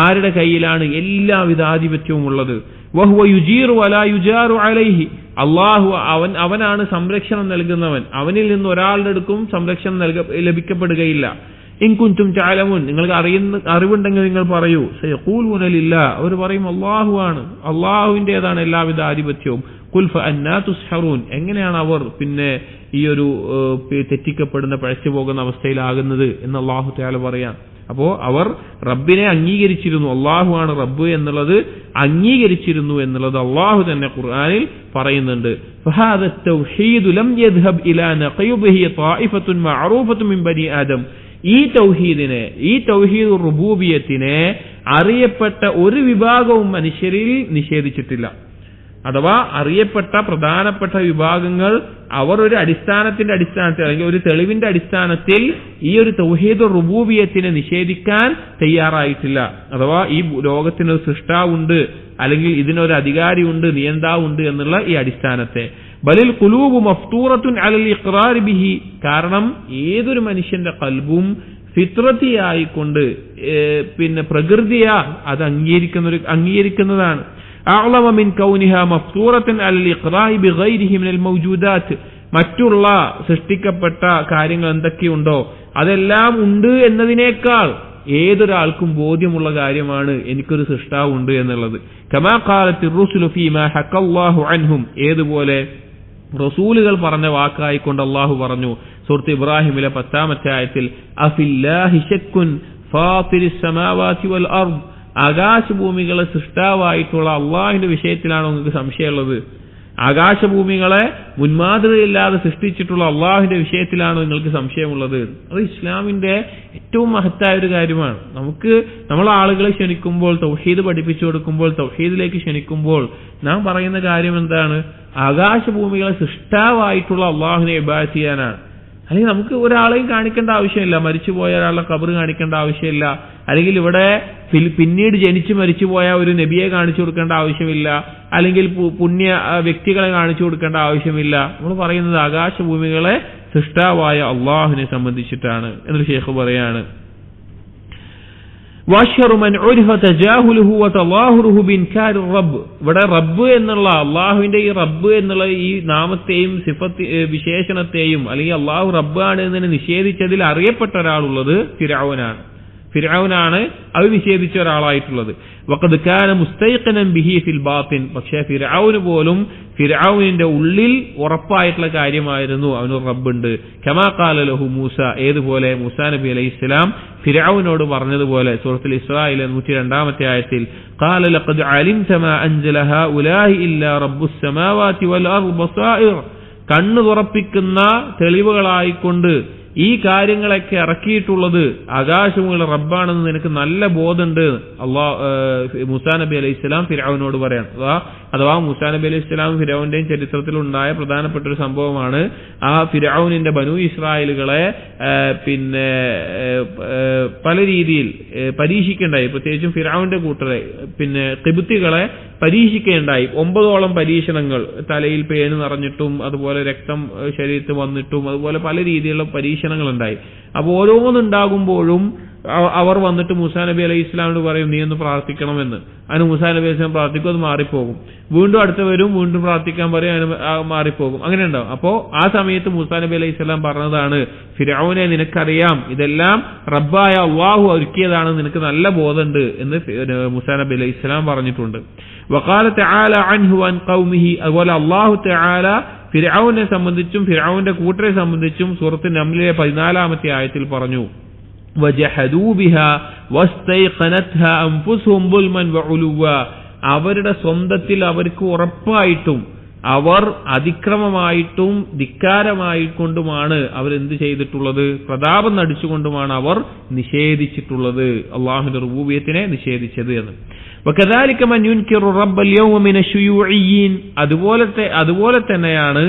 ആരുടെ കയ്യിലാണ് എല്ലാവിധ ആധിപത്യവും ഉള്ളത്? വഹുവ യുജീറു വലാ യുജാറു അലൈഹി, അള്ളാഹു അവനാണ് സംരക്ഷണം നൽകുന്നവൻ, അവനിൽ നിന്ന് ഒരാളുടെ അടുക്കും സംരക്ഷണം ലഭിക്കപ്പെടുകയില്ല. ഇൻ കുൻതും തഅലമൂൻ, നിങ്ങൾക്ക് അറിവുണ്ടെങ്കിൽ നിങ്ങൾ പറയൂ. സയഖൂലൂന ലില്ലാഹ്, അവർ പറയും അള്ളാഹുവാണ്, അള്ളാഹുവിന്റേതാണ് എല്ലാവിധ ആധിപത്യവും. ഖുൽ ഫഅന്നാ തുസ്ഹറൂൻ, എങ്ങനെയാണ് അവർ പിന്നെ ഈ ഒരു തെറ്റിക്കപ്പെടുന്ന പഴച്ചു പോകുന്ന അവസ്ഥയിലാകുന്നത് എന്ന് അല്ലാഹു തആല പറയാം. അപ്പോ അവർ റബ്ബിനെ അംഗീകരിച്ചിരുന്നു, അള്ളാഹുവാണ് റബ്ബ് എന്നുള്ളത് അംഗീകരിച്ചിരുന്നു എന്നുള്ളത് അള്ളാഹു തന്നെ ഖുർആനിൽ പറയുന്നുണ്ട്. ഫഹാദ തൗഹീദു ലം യദ്ഹബ് ഇലാ നഖയുബിഹി ത്വായിഫത്തുൻ മഅറൂഫത്തുൻ മിൻ ബനി ആദം. ഈ തൗഹീദിനെ, ഈ തൗഹീദുർ റുബൂബിയത്തിനെ അറിയപ്പെട്ട ഒരു വിഭാഗവും മനുഷ്യരിൽ നിഷേധിച്ചിട്ടില്ല. അഥവാ അറിയപ്പെട്ട പ്രധാനപ്പെട്ട വിഭാഗങ്ങൾ അവർ ഒരു അടിസ്ഥാനത്തിൽ അല്ലെങ്കിൽ ഒരു തെളിവിന്റെ അടിസ്ഥാനത്തിൽ ഈ ഒരു തൗഹീദുർ റുബൂബിയത്തിനെ നിഷേധിക്കാൻ തയ്യാറായിട്ടില്ല. അഥവാ ഈ ലോകത്തിനൊരു സൃഷ്ടാവുണ്ട്, അല്ലെങ്കിൽ ഇതിനൊരു അധികാരിയുണ്ട്, നിയന്താവുണ്ട് എന്നുള്ള ഈ അടിസ്ഥാനത്തെ. ബലിൽ ഖുലൂബു മഫ്തൂറത്തുൻ അലൽ ഇഖ്റാരി ബിഹി, കാരണം ഏതൊരു മനുഷ്യന്റെ ഖൽബും ഫിത്രത്തിയായിക്കൊണ്ട് പിന്നെ പ്രകൃതിയാ അത് അംഗീകരിക്കുന്നതാണ്. അഅ്ലമ മിൻ കൗനിഹാ മഫ്തൂറത്തുൻ അലൽ ഇഖ്റാരി ബിഗൈരിഹി മിനൽ മൗജൂദാത്ത്, മറ്റുള്ള സൃഷ്ടിക്കപ്പെട്ട കാര്യങ്ങൾ എന്തൊക്കെയുണ്ടോ അതെല്ലാം ഉണ്ട് എന്നതിനേക്കാൾ ഏതൊരാൾക്കും ബോധ്യമുള്ള കാര്യമാണ് എനിക്കൊരു സൃഷ്ടാവുണ്ട് എന്നുള്ളത്. കമാ ഖാലത്തി റുസുലു ഫീമാ ഹഖല്ലാഹു അൻഹും, ഏതുപോലെ റസൂലുകൾ പറഞ്ഞ വാക്കായിക്കൊണ്ട് അള്ളാഹു പറഞ്ഞു സൂറത്ത് ഇബ്രാഹിമിലെ 10-ാമത്തെ ആയത്തിൽ, അഫില്ലാഹി ശക്കുൻ ഫാത്തിരിസ് സമാവാതി വൽ അർദ്, ആകാശഭൂമികളെ സൃഷ്ടാവായിട്ടുള്ള അള്ളാഹുവിന്റെ വിഷയത്തിലാണോ നിങ്ങൾക്ക് സംശയമുള്ളത്? ആകാശഭൂമികളെ മുൻമാതൃകയില്ലാതെ സൃഷ്ടിച്ചിട്ടുള്ള അള്ളാഹുവിന്റെ വിഷയത്തിലാണോ നിങ്ങൾക്ക് സംശയമുള്ളത്? അത് ഇസ്ലാമിന്റെ ഏറ്റവും മഹത്തായ ഒരു കാര്യമാണ്. നമ്മൾ ആളുകളെ ക്ഷണിക്കുമ്പോൾ, തൗഹീദ് പഠിപ്പിച്ചു കൊടുക്കുമ്പോൾ, തൗഹീദിലേക്ക് ക്ഷണിക്കുമ്പോൾ നാം പറയുന്ന കാര്യം എന്താണ്? ആകാശഭൂമികളെ സൃഷ്ടാവായിട്ടുള്ള അള്ളാഹുവിനെ ഇബാദത്ത് ചെയ്യാനാണ്. അല്ലെങ്കിൽ നമുക്ക് ഒരാളെയും കാണിക്കേണ്ട ആവശ്യമില്ല, മരിച്ചുപോയ ഒരാളുടെ ഖബർ കാണിക്കേണ്ട ആവശ്യമില്ല, അല്ലെങ്കിൽ ഇവിടെ പിന്നീട് ജനിച്ച് മരിച്ചുപോയ ഒരു നബിയെ കാണിച്ചു കൊടുക്കേണ്ട ആവശ്യമില്ല, അല്ലെങ്കിൽ പുണ്യ വ്യക്തികളെ കാണിച്ചു കൊടുക്കേണ്ട ആവശ്യമില്ല. നമ്മൾ പറയുന്നത് ആകാശഭൂമികളെ സൃഷ്ടാവായ അള്ളാഹുവിനെ സംബന്ധിച്ചിട്ടാണ് എന്നൊരു ശൈഖ് പറയാണ്. ഇവിടെ റബ്ബ് എന്നുള്ള അള്ളാഹുവിന്റെ ഈ റബ്ബ് എന്നുള്ള ഈ നാമത്തെയും വിശേഷണത്തെയും അല്ലെങ്കിൽ അള്ളാഹു റബ്ബാണ് എന്നതിനെ നിഷേധിച്ചതിൽ അറിയപ്പെട്ട ഒരാളുള്ളത് ഫിർഔനാണ് അത് നിഷേധിച്ച ഒരാളായിട്ടുള്ളത്. വഖദ് കാന മുസ്തൈഖിനൻ ബിഹി ഫിൽ ബാത്തിൻ, പക്ഷേ ഫിർഔന് പോലും ഫിർഔനിന്റെ ഉള്ളിൽ ഉറപ്പായിട്ടുള്ള കാര്യമായിരുന്നു അവന് റബ്ബുണ്ട്. കമാ ഖാല ലഹു മൂസ, ഏതുപോലെ മൂസാ നബി അലൈഹിസ്സലാം ഫിർഔനോട് പറഞ്ഞതുപോലെ സൂറത്തുൽ ഇസ്രായിലെ 102-ാമത്തെ ആയത്തിൽ, ഖാല ലഖദ് അലിംത മാ അൻസല ഹഉലാഹി ഇല്ലാ റബ്ബുസ് സമാവാതി വൽ അർദ് ബസായിർ, കണ്ണു തുറപ്പിക്കുന്ന തെളിവുകളായിക്കൊണ്ട് ഈ കാര്യങ്ങളൊക്കെ ഇറക്കിയിട്ടുള്ളത് ആകാശമുള്ള റബ്ബാണെന്ന് നിനക്ക് നല്ല ബോധമുണ്ട് മൂസാ നബി അലൈഹിസ്സലാം ഫിർഔനോട് പറയാൻ. അഥവാ മൂസാ നബി അലൈഹിസ്സലാം ഫിർഔന്റെയും ചരിത്രത്തിലുണ്ടായ പ്രധാനപ്പെട്ട ഒരു സംഭവമാണ്. ആ ഫിർഔനിന്റെ ബനൂ ഇസ്രായേലുകളെ പിന്നെ പല രീതിയിൽ പരീക്ഷിക്കേണ്ടായി. പ്രത്യേകിച്ചും ഫിർഔന്റെ കൂട്ടരെ പിന്നെ ഖിബ്തികളെ പരീക്ഷിക്കേണ്ടായി. 9ഓളം പരീക്ഷണങ്ങൾ, തലയിൽ പേന് നിറഞ്ഞിട്ടും അതുപോലെ രക്തം ശരീരത്തിൽ വന്നിട്ടും അതുപോലെ പല രീതിയിലുള്ള പരീക്ഷണങ്ങൾ ഉണ്ടായി. അപ്പോൾ ഓരോന്നുണ്ടാകുമ്പോഴും അവർ വന്നിട്ട് മൂസാ നബി അലൈഹി ഇസ്ലാമിനോട് പറയും നീ ഒന്ന് പ്രാർത്ഥിക്കണമെന്ന്. അതിന് മൂസാ നബി അലൈഹി ഇസ്ലാം പ്രാർത്ഥിക്കും, അത് മാറിപ്പോകും. വീണ്ടും അടുത്ത് വരും, വീണ്ടും പ്രാർത്ഥിക്കാൻ പറയും, അതിന് മാറിപ്പോകും. അങ്ങനെ ഉണ്ടാവും. അപ്പോൾ ആ സമയത്ത് മൂസാ നബി അലൈഹി ഇസ്ലാം പറഞ്ഞതാണ്, ഫിർഔനെ നിനക്കറിയാം ഇതെല്ലാം റബ്ബായ അല്ലാഹു ഒരുക്കിയതാണ്, നിനക്ക് നല്ല ബോധമുണ്ട് എന്ന് മൂസാ നബി അലൈഹി ഇസ്ലാം പറഞ്ഞിട്ടുണ്ട്. വഖാല തആല അൻഹു അൻ ഖൗമിഹി, അതുപോലെ അല്ലാഹു തആല ഫിർഔനെ സംബന്ധിച്ചും ഫിർഔന്റെ കൂട്ടരെ സംബന്ധിച്ചും സൂറത്ത് നംലിലെ 14-ാമത്തെ ആയത്തിൽ പറഞ്ഞു, വജഹദൂ ബിഹാ വസ്തൈഖനത്ഹാ അൻഫുസുഹും ദുൽമൻ വഉലുവ, അവരുടെ സ്വന്തത്തിൽ അവർക്ക് ഉറപ്പായിട്ടും അവർ അതിക്രമമായിട്ടും ധിക്കാരമായിക്കൊണ്ടുമാണ് അവരെന്ത് ചെയ്തിട്ടുള്ളത്? പ്രതാപം നടിച്ചുകൊണ്ടുമാണ് അവർ നിഷേധിച്ചിട്ടുള്ളത്, അള്ളാഹുവിന്റെ റുബൂബിയത്തിനെ നിഷേധിച്ചത് എന്ന്. വകദാലിക മൻ യുൻകിറു റബ്ബൽ യൗമ മിന ശുയൂഇയ്യീൻ, അതുപോലെ തന്നെയാണ്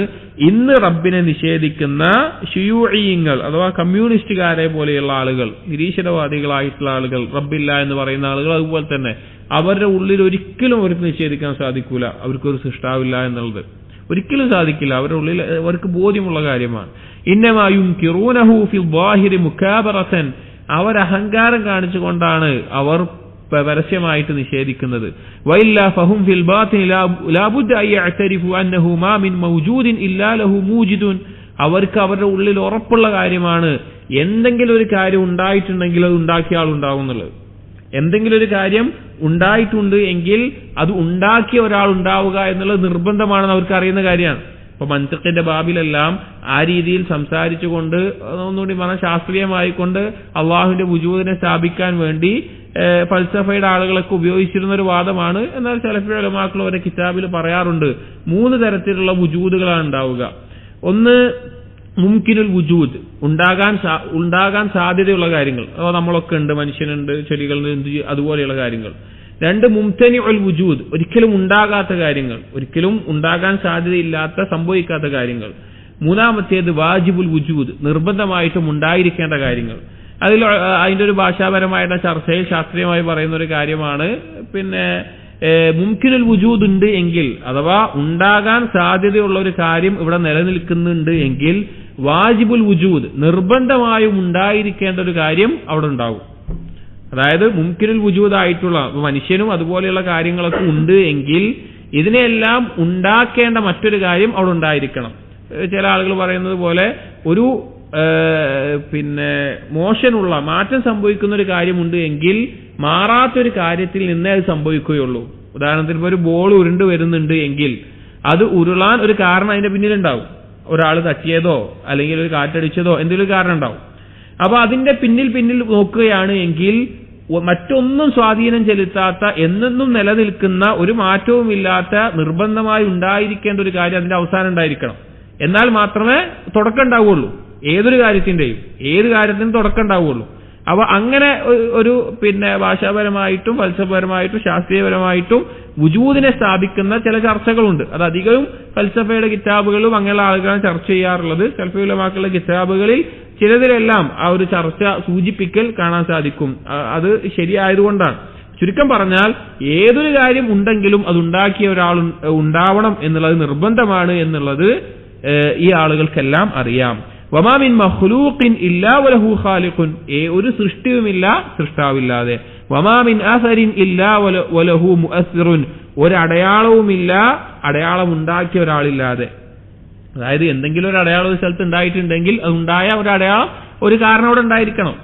ഇന്ന് റബ്ബിനെ നിഷേധിക്കുന്ന ശുയൂഇയ്യങ്ങൾ അഥവാ കമ്മ്യൂണിസ്റ്റുകാരെ പോലെയുള്ള ആളുകൾ, നിരീശ്വരവാദികളായിട്ടുള്ള ആളുകൾ, റബ്ബില്ല എന്ന് പറയുന്ന ആളുകൾ. അതുപോലെ തന്നെ അവരുടെ ഉള്ളിൽ ഒരിക്കലും അവർക്ക് നിഷേധിക്കാൻ സാധിക്കൂല അവർക്കൊരു സൃഷ്ടാവില്ല എന്നുള്ളത്, ഒരിക്കലും സാധിക്കില്ല. അവരുടെ ഉള്ളിൽ അവർക്ക് ബോധ്യമുള്ള കാര്യമാണ്. ഇന്നമാ യുൻകിറൂനഹു ഫിൽ ളാഹിരി മുകാബറതൻ, അവർ അഹങ്കാരം കാണിച്ചുകൊണ്ടാണ് അവർ പരസ്യമായിട്ട് നിഷേധിക്കുന്നത്. വഇല്ലാ ഫഹും ഫിൽ ബാത്തിൻ ലാ ബുദ്ദ അൻ യഅ്തരിഫു അന്നഹു മാ മിൻ മൗജൂദിൻ ഇല്ലാ ലഹു മൂജിദുൻ, അവർക്ക് അവരുടെ ഉള്ളിൽ ഉറപ്പുള്ള കാര്യമാണ് എന്തെങ്കിലും ഒരു കാര്യം ഉണ്ടായിട്ടുണ്ടെങ്കിൽ അത് ഉണ്ടാക്കിയ ആളുണ്ടാവും എന്നുള്ളത്. എന്തെങ്കിലും ഒരു കാര്യം ഉണ്ടായിട്ടുണ്ട് എങ്കിൽ അത് ഉണ്ടാക്കിയ ഒരാൾ ഉണ്ടാവുക എന്നുള്ളത് നിർബന്ധമാണെന്ന് അവർക്ക് അറിയുന്ന കാര്യമാണ്. അപ്പൊ മൻതിഖിന്റെ ബാബിലെല്ലാം ആ രീതിയിൽ സംസാരിച്ചുകൊണ്ട് ഒന്നുകൂടി പറഞ്ഞാൽ ശാസ്ത്രീയമായിക്കൊണ്ട് അള്ളാഹുവിന്റെ വുജൂദിനെ സ്ഥാപിക്കാൻ വേണ്ടി ഫൽസഫയുടെ ആളുകളൊക്കെ ഉപയോഗിച്ചിരുന്ന ഒരു വാദമാണ്. എന്നാൽ സലഫി ഉലമാക്കൾ അവരുടെ കിതാബിൽ പറയാറുണ്ട് 3 തരത്തിലുള്ള വുജൂദുകളാണ് ഉണ്ടാവുക. ഒന്ന് മുംകിനുൽ വുജൂദ്, ഉണ്ടാകാൻ സാധ്യതയുള്ള കാര്യങ്ങൾ, നമ്മളൊക്കെ ഉണ്ട്, മനുഷ്യനുണ്ട്, ചെടികളുണ്ട്, അതുപോലെയുള്ള കാര്യങ്ങൾ. 2 മുംതനിഉൽ വുജൂദ്, ഒരിക്കലും ഉണ്ടാകാത്ത കാര്യങ്ങൾ, ഒരിക്കലും ഉണ്ടാകാൻ സാധ്യതയില്ലാത്ത സംഭവിക്കാത്ത കാര്യങ്ങൾ. 3-ാമത്തേത് വാജിബുൽ വുജൂദ്, നിർബന്ധമായിട്ടും ഉണ്ടായിരിക്കേണ്ട കാര്യങ്ങൾ. അതിന്റെ ഒരു ഭാഷാപരമായിട്ട് ചർച്ചയിൽ ശാസ്ത്രീയമായി പറയുന്ന ഒരു കാര്യമാണ്. പിന്നെ മുംകിനുൽ വുജൂദ് ഉണ്ട് എങ്കിൽ, അഥവാ ഉണ്ടാകാൻ സാധ്യതയുള്ള ഒരു കാര്യം ഇവിടെ നിലനിൽക്കുന്നുണ്ട് എങ്കിൽ വാജിബുൽ വുജൂദ്, നിർബന്ധമായും ഉണ്ടായിരിക്കേണ്ട ഒരു കാര്യം അവിടെ ഉണ്ടാകും. അതായത് മുംകിനുൽ വുജൂദായിട്ടുള്ള മനുഷ്യനും അതുപോലെയുള്ള കാര്യങ്ങളൊക്കെ ഉണ്ട് എങ്കിൽ ഇതിനെല്ലാം ഉണ്ടാക്കേണ്ട മറ്റൊരു കാര്യം അവിടെ ഉണ്ടായിരിക്കണം. ചില ആളുകൾ പറയുന്നത് പോലെ ഒരു മോശനുള്ള മാറ്റം സംഭവിക്കുന്ന ഒരു കാര്യമുണ്ട് എങ്കിൽ മാറാത്തൊരു കാര്യത്തിൽ നിന്നേ അത് സംഭവിക്കുകയുള്ളൂ. ഉദാഹരണത്തിന് ഒരു ബോൾ ഉരുണ്ട് വരുന്നുണ്ട് എങ്കിൽ അത് ഉരുളാൻ ഒരു കാരണം അതിന്റെ പിന്നിലുണ്ടാവും. ഒരാൾ തട്ടിയതോ അല്ലെങ്കിൽ ഒരു കാറ്റടിച്ചതോ എന്തെങ്കിലും കാരണം ഉണ്ടാവും. അപ്പൊ അതിന്റെ പിന്നിൽ നോക്കുകയാണ് എങ്കിൽ മറ്റൊന്നും സ്വാധീനം ചെലുത്താത്ത, എന്നെന്നും നിലനിൽക്കുന്ന, ഒരു മാറ്റവുമില്ലാത്ത, നിർബന്ധമായി ഉണ്ടായിരിക്കേണ്ട ഒരു കാര്യം അതിന്റെ അവസാനം ഉണ്ടായിരിക്കണം. എന്നാൽ മാത്രമേ തുടക്കം ഉണ്ടാവുകയുള്ളൂ. ഏത് കാര്യത്തിനും തുടക്കം ഉണ്ടാവുകയുള്ളൂ. അപ്പൊ അങ്ങനെ ഒരു ഭാഷാപരമായിട്ടും ഫൽസഫപരമായിട്ടും ശാസ്ത്രീയപരമായിട്ടും വുജൂദിനെ സ്ഥാപിക്കുന്ന ചില ചർച്ചകളുണ്ട്. അത് അധികവും ഫൽസഫയുടെ കിതാബുകളും അങ്ങനെയുള്ള ആളുകളാണ് ചർച്ച ചെയ്യാറുള്ളത്. സലഫി ഉലമാക്കളുടെ കിതാബുകളിൽ ചിലതിലെല്ലാം ആ ഒരു ചർച്ച സൂചിപ്പിക്കൽ കാണാൻ സാധിക്കും. അത് ശരിയായതുകൊണ്ടാണ്. ചുരുക്കം പറഞ്ഞാൽ ഏതൊരു കാര്യം ഉണ്ടെങ്കിലും അത് ഉണ്ടാക്കിയ ഒരാൾ ഉണ്ടാവണം എന്നുള്ളത് നിർബന്ധമാണ് എന്നുള്ളത് ഈ ആളുകൾക്കെല്ലാം അറിയാം. വമാ മിൻ മഖ്ലൂഖിൻ ഇല്ലാ വലഹു ഖാലിഖുൻ, ഒരു സൃഷ്ടിയുമില്ല സൃഷ്ടാവില്ലാതെ. വമാ മിൻ അസരിൻ ഇല്ലാ വലഹു മുഅസ്സിറുൻ, ഒരടയാളവുമില്ല അടയാളം ഉണ്ടാക്കിയ ഒരാളില്ലാതെ. അതായത് എന്തെങ്കിലും ഒരു അടയാളം ഒരു സ്ഥലത്ത് ഉണ്ടായിട്ടുണ്ടെങ്കിൽ അത് ഉണ്ടായ ഒരു അടയാളം, ഒരു കാരണം അവിടെ ഉണ്ടായിരിക്കണം,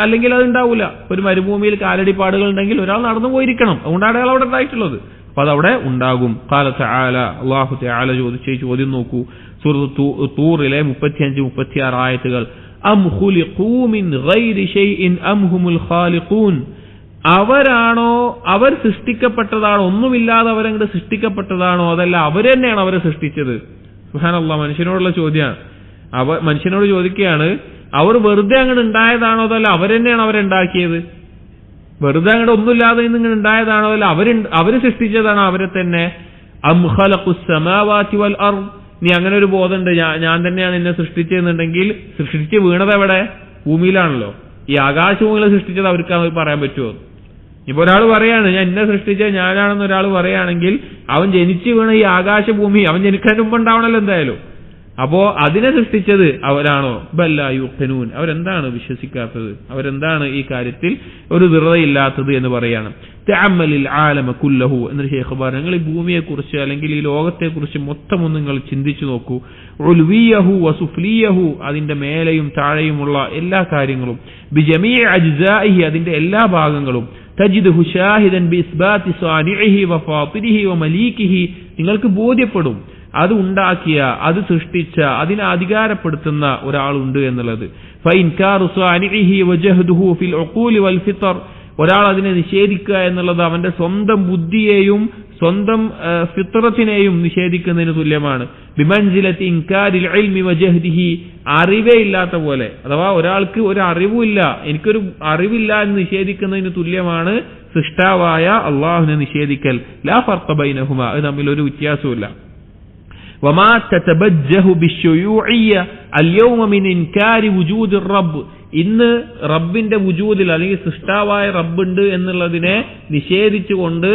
അല്ലെങ്കിൽ അത് ഉണ്ടാവില്ല. ഒരു മരുഭൂമിയിൽ കാലടിപ്പാടുകൾ ഉണ്ടെങ്കിൽ ഒരാൾ നടന്നു പോയിരിക്കണം, അതുകൊണ്ട് അടയാളം അവിടെ ഉണ്ടായിട്ടുള്ളത്. അപ്പൊ അതവിടെ ഉണ്ടാകും. ഖാല തആല, അല്ലാഹു തആല ചോദ്യം നോക്കൂ, സൂറത്ത് തൂറിലെ 35-36 ആയത്തുകൾ. അം ഖുലിഖൂ മിൻ ഗൈരി ഷൈഇൻ അം ഹുമുൽ ഖാലിഖൂൻ, അവർ സൃഷ്ടിക്കപ്പെട്ടതാണോ, ഒന്നുമില്ലാതെ അവരങ്ങോട്ട് സൃഷ്ടിക്കപ്പെട്ടതാണോ, അതല്ല അവർ തന്നെയാണ് അവരെ സൃഷ്ടിച്ചത്? സുബ്ഹാനല്ലാഹ്, മനുഷ്യനോടുള്ള ചോദ്യമാണ്. മനുഷ്യനോട് ചോദിക്കുകയാണ്, അവർ വെറുതെ അങ്ങോട്ട് ഉണ്ടായതാണോ, അതല്ല അവർ തന്നെയാണ് അവരുണ്ടാക്കിയത്? വെറുതെ അങ്ങോട്ട് ഒന്നുമില്ലാതെ ഇങ്ങനെ ഉണ്ടായതാണോ, അല്ല അവര് സൃഷ്ടിച്ചതാണോ അവരെ തന്നെ? അം ഖലഖുസ് സമാവാതി വൽ അർദ്, നീ അങ്ങനെ ഒരു ബോധമുണ്ട് ഞാൻ തന്നെയാണ് എന്നെ സൃഷ്ടിച്ചതെന്നുണ്ടെങ്കിൽ സൃഷ്ടിച്ച് വീണത് എവിടെ? ഭൂമിയിലാണല്ലോ. ഈ ആകാശഭൂമികളെ സൃഷ്ടിച്ചത് അവർക്ക് പറയാൻ പറ്റുമോ? ഇപ്പൊ ഒരാൾ പറയാണ് ഞാൻ എന്നെ സൃഷ്ടിച്ചത് ഞാനാണെന്ന് ഒരാൾ പറയുകയാണെങ്കിൽ അവൻ ജനിച്ചു വീണ ഈ ആകാശഭൂമി അവൻ ജനിക്കാൻ മുമ്പ് ഉണ്ടാവണല്ലോ എന്തായാലും. അപ്പോ അതിനെ സൃഷ്ടിച്ചത് അവരാണോ? ബല്ലാ യുഖിനൂൻ, അവരെന്താണ് വിശ്വസിക്കാത്തത്, അവരെന്താണ് ഈ കാര്യത്തിൽ ഒരു ദൃഢതയില്ലാത്തത് എന്ന് പറയാണ്. തഅമ്മലിൽ ആലമ കുല്ലഹു എന്നൊരു ശൈഖ് പറഞ്ഞു, നിങ്ങൾ ഈ ഭൂമിയെക്കുറിച്ച് അല്ലെങ്കിൽ ഈ ലോകത്തെക്കുറിച്ച് മൊത്തം ഒന്ന് നിങ്ങൾ ചിന്തിച്ചു നോക്കൂ. ഉൽവിയഹു വസുഫ്ലിയഹു, അതിന്റെ മേലെയും താഴെയുമുള്ള എല്ലാ കാര്യങ്ങളും, ബിജമീഇ അജ്സാഇഹി, അതിന്റെ എല്ലാ ഭാഗങ്ങളും, തജിദുഹു ഷാഹിദൻ ബിഇസ്ബാതി സാനിഇഹി വഫാതിരിഹി വമലീകിഹി, നിങ്ങൾക്ക് ബോധ്യപ്പെടും അത് ഉണ്ടാക്കിയ, അത് സൃഷ്ടിച്ച, അതിനെ അധികാരപ്പെടുത്തുന്ന ഒരാളുണ്ട് എന്നുള്ളത്. ഫഇൻകാറു സാനിഇഹി വജഹ്ദുഹു ഫിൽ ഉഖൂലി വൽ ഫിത്ർ, ഒരാൾ അതിനെ നിഷേധിക്കുക എന്നുള്ളത് അവന്റെ സ്വന്തം ബുദ്ധിയെയും സ്വന്തം ഫിത്രത്തിനെയും നിഷേധിക്കുന്നതിന് തുല്യമാണ്. ബിമൻസിലത്തി ഇൻകാരിൽ ഇൽമി വജഹ്ദിഹി, അറിവേ ഇല്ലാത്ത പോലെ, അഥവാ ഒരാൾക്ക് ഒരു അറിവുമില്ല, എനിക്കൊരു അറിവില്ല എന്ന് നിഷേധിക്കുന്നതിന് തുല്യമാണ് സൃഷ്ടാവായ അള്ളാഹുവിനെ നിഷേധിക്കൽ. ലാ ഫർഖ ബൈനഹുമാ, അത് തമ്മിൽ ഒരു വ്യത്യാസവുമില്ല. വമാ തതബജ്ജഹു ബിശ്ശുയൂഇയ്യ അൽയൗമ മിൻ ഇൻകാരി വുജൂദിർ റബ്ബ്, ഇന്ന് റബ്ബിന്റെ വുജൂദിൽ അല്ലെങ്കിൽ സൃഷ്ടാവായ റബ്ബുണ്ട് എന്നുള്ളതിനെ നിഷേധിച്ചുകൊണ്ട്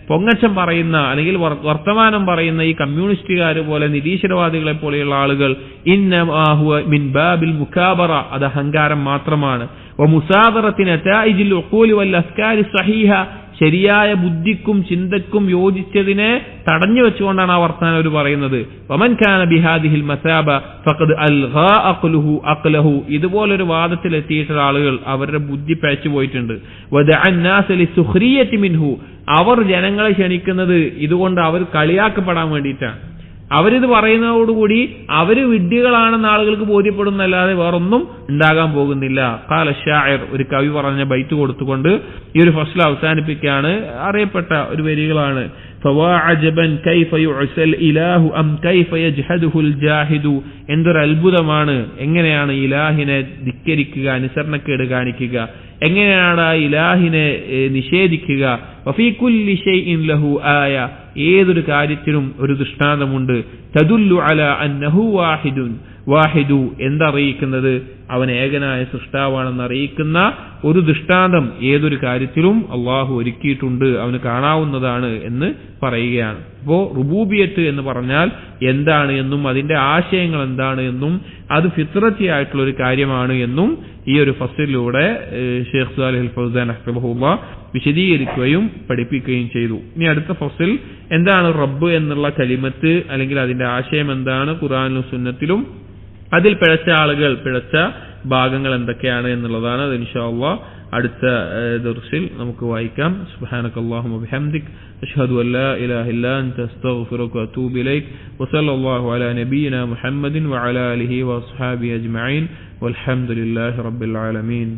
പൊങ്ങച്ചം പറയുന്ന അല്ലെങ്കിൽ വർത്തമാനം പറയുന്ന ഈ കമ്മ്യൂണിസ്റ്റുകാർ പോലെ നിരീശ്വരവാദികളെ പോലെയുള്ള ആളുകൾ ഇന്നമാ ഹുവ മിൻ ബാബിൽ മുകാബറ, അത് അഹങ്കാരം മാത്രമാണ്. വമുസാദറത്തി നതായിജിൽ ഉഖൂലി വൽ അഫ്കാരി സഹീഹ, ശരിയായ ബുദ്ധിക്കും ചിന്തക്കും യോജിച്ചതിനെ തടഞ്ഞു വെച്ചുകൊണ്ടാണ് ആ വർത്തമാനം അവർ പറയുന്നത്. വമൻ കാന ബിഹാദിഹിൽ മസാബ ഫഖദ് അൽഗാ അഖ്ലുഹു അഖ്ലഹു, ഇതുപോലൊരു വാദത്തിൽ എത്തിയിട്ടുള്ള ആളുകൾ അവരുടെ ബുദ്ധി പഴച്ചു പോയിട്ടുണ്ട്. വദഅന്നാസ ലിസുഖ്രിയതി മിൻഹു, അവർ ജനങ്ങളെ ക്ഷണിക്കുന്നത് ഇതുകൊണ്ട് അവർ കളിയാക്കപ്പെടാൻ വേണ്ടിയിട്ടാണ്. അവരിത് പറയുന്നതോടുകൂടി അവര് വിഡ്ഢികളാണെന്ന് ആളുകൾക്ക് ബോധ്യപ്പെടുന്നല്ലാതെ വേറൊന്നും ഉണ്ടാകാൻ പോകുന്നില്ല. ഖാല ശാഇർ, ഒരു കവി പറഞ്ഞ ബൈത്ത് കൊടുത്തുകൊണ്ട് ഈ ഒരു ഫസ്ൽ അവസാനിപ്പിക്കുകയാണ്. അറിയപ്പെട്ട ഒരു വരികളാണ്. ഫവാ അജബൻ കൈഫ യുഅസൽ ഇലാഹു അം കൈഫ യജ്ഹദുൽ ജാഹിദു, എന്തൊരു അത്ഭുതമാണ്, എങ്ങനെയാണ് ഇലാഹിനെ ധിക്കരിക്കുക, അനുസരണക്കേട് കാണിക്കുക, എങ്ങനെയാണ് ആ ഇലാഹിനെ നിഷേധിക്കുക. വഫീ കുല്ലി ഷൈഇൻ ലഹു ആയ, ഏതൊരു കാര്യത്തിനും ഒരു ദൃഷ്ടാന്തമുണ്ട്. തദുല്ലു അലാ അന്നഹു വാഹിദു, എന്തറിയിക്കുന്നത്, അവൻ ഏകനായ സൃഷ്ടാവാണെന്ന് അറിയിക്കുന്ന ഒരു ദൃഷ്ടാന്തം ഏതൊരു കാര്യത്തിലും അള്ളാഹു ഒരുക്കിയിട്ടുണ്ട്, അവന് കാണാവുന്നതാണ് എന്ന് പറയുകയാണ്. അപ്പോ റുബൂബിയത്ത് എന്ന് പറഞ്ഞാൽ എന്താണ് എന്നും അതിന്റെ ആശയങ്ങൾ എന്താണ് എന്നും അത് ഫിത്രത്തിയായിട്ടുള്ള ഒരു കാര്യമാണ് എന്നും ഈ ഒരു ഫസ്ലിലൂടെ ഷെയ്ഖ് സാലിഹ് അൽ ഫൗസാൻ ഹഫിളഹുല്ലാഹ് വിശദീകരിക്കുകയും പഠിപ്പിക്കുകയും ചെയ്തു. ഇനി അടുത്ത ഫസ്ൽ എന്താണ് റബ്ബ് എന്നുള്ള കലിമത്ത്, അല്ലെങ്കിൽ അതിന്റെ ആശയം എന്താണ് ഖുർആനിലും സുന്നത്തിലും, അതിൽ പിഴച്ച ആളുകൾ പിഴച്ച ഭാഗങ്ങൾ എന്തൊക്കെയാണ് എന്നുള്ളതാണ്. അത് ഇൻഷാ അല്ലാഹ് അടുത്ത ദർസിൽ നമുക്ക് വായിക്കാം. സുബ്ഹാനകല്ലാഹുമ്മ ബിഹംദിക് അഷ്ഹദു അൻ ലാ ഇലാഹ ഇല്ലാ അൻത അസ്തഗ്ഫിറുക വഅതൂബു ഇലൈക് വസല്ലല്ലാഹു അലാ നബിയിനാ മുഹമ്മദിൻ വഅലാ ആലിഹി വഅസ്ഹാബിഹി അജ്മഈൻ വൽഹംദുലില്ലാഹി റബ്ബിൽ ആലമീൻ.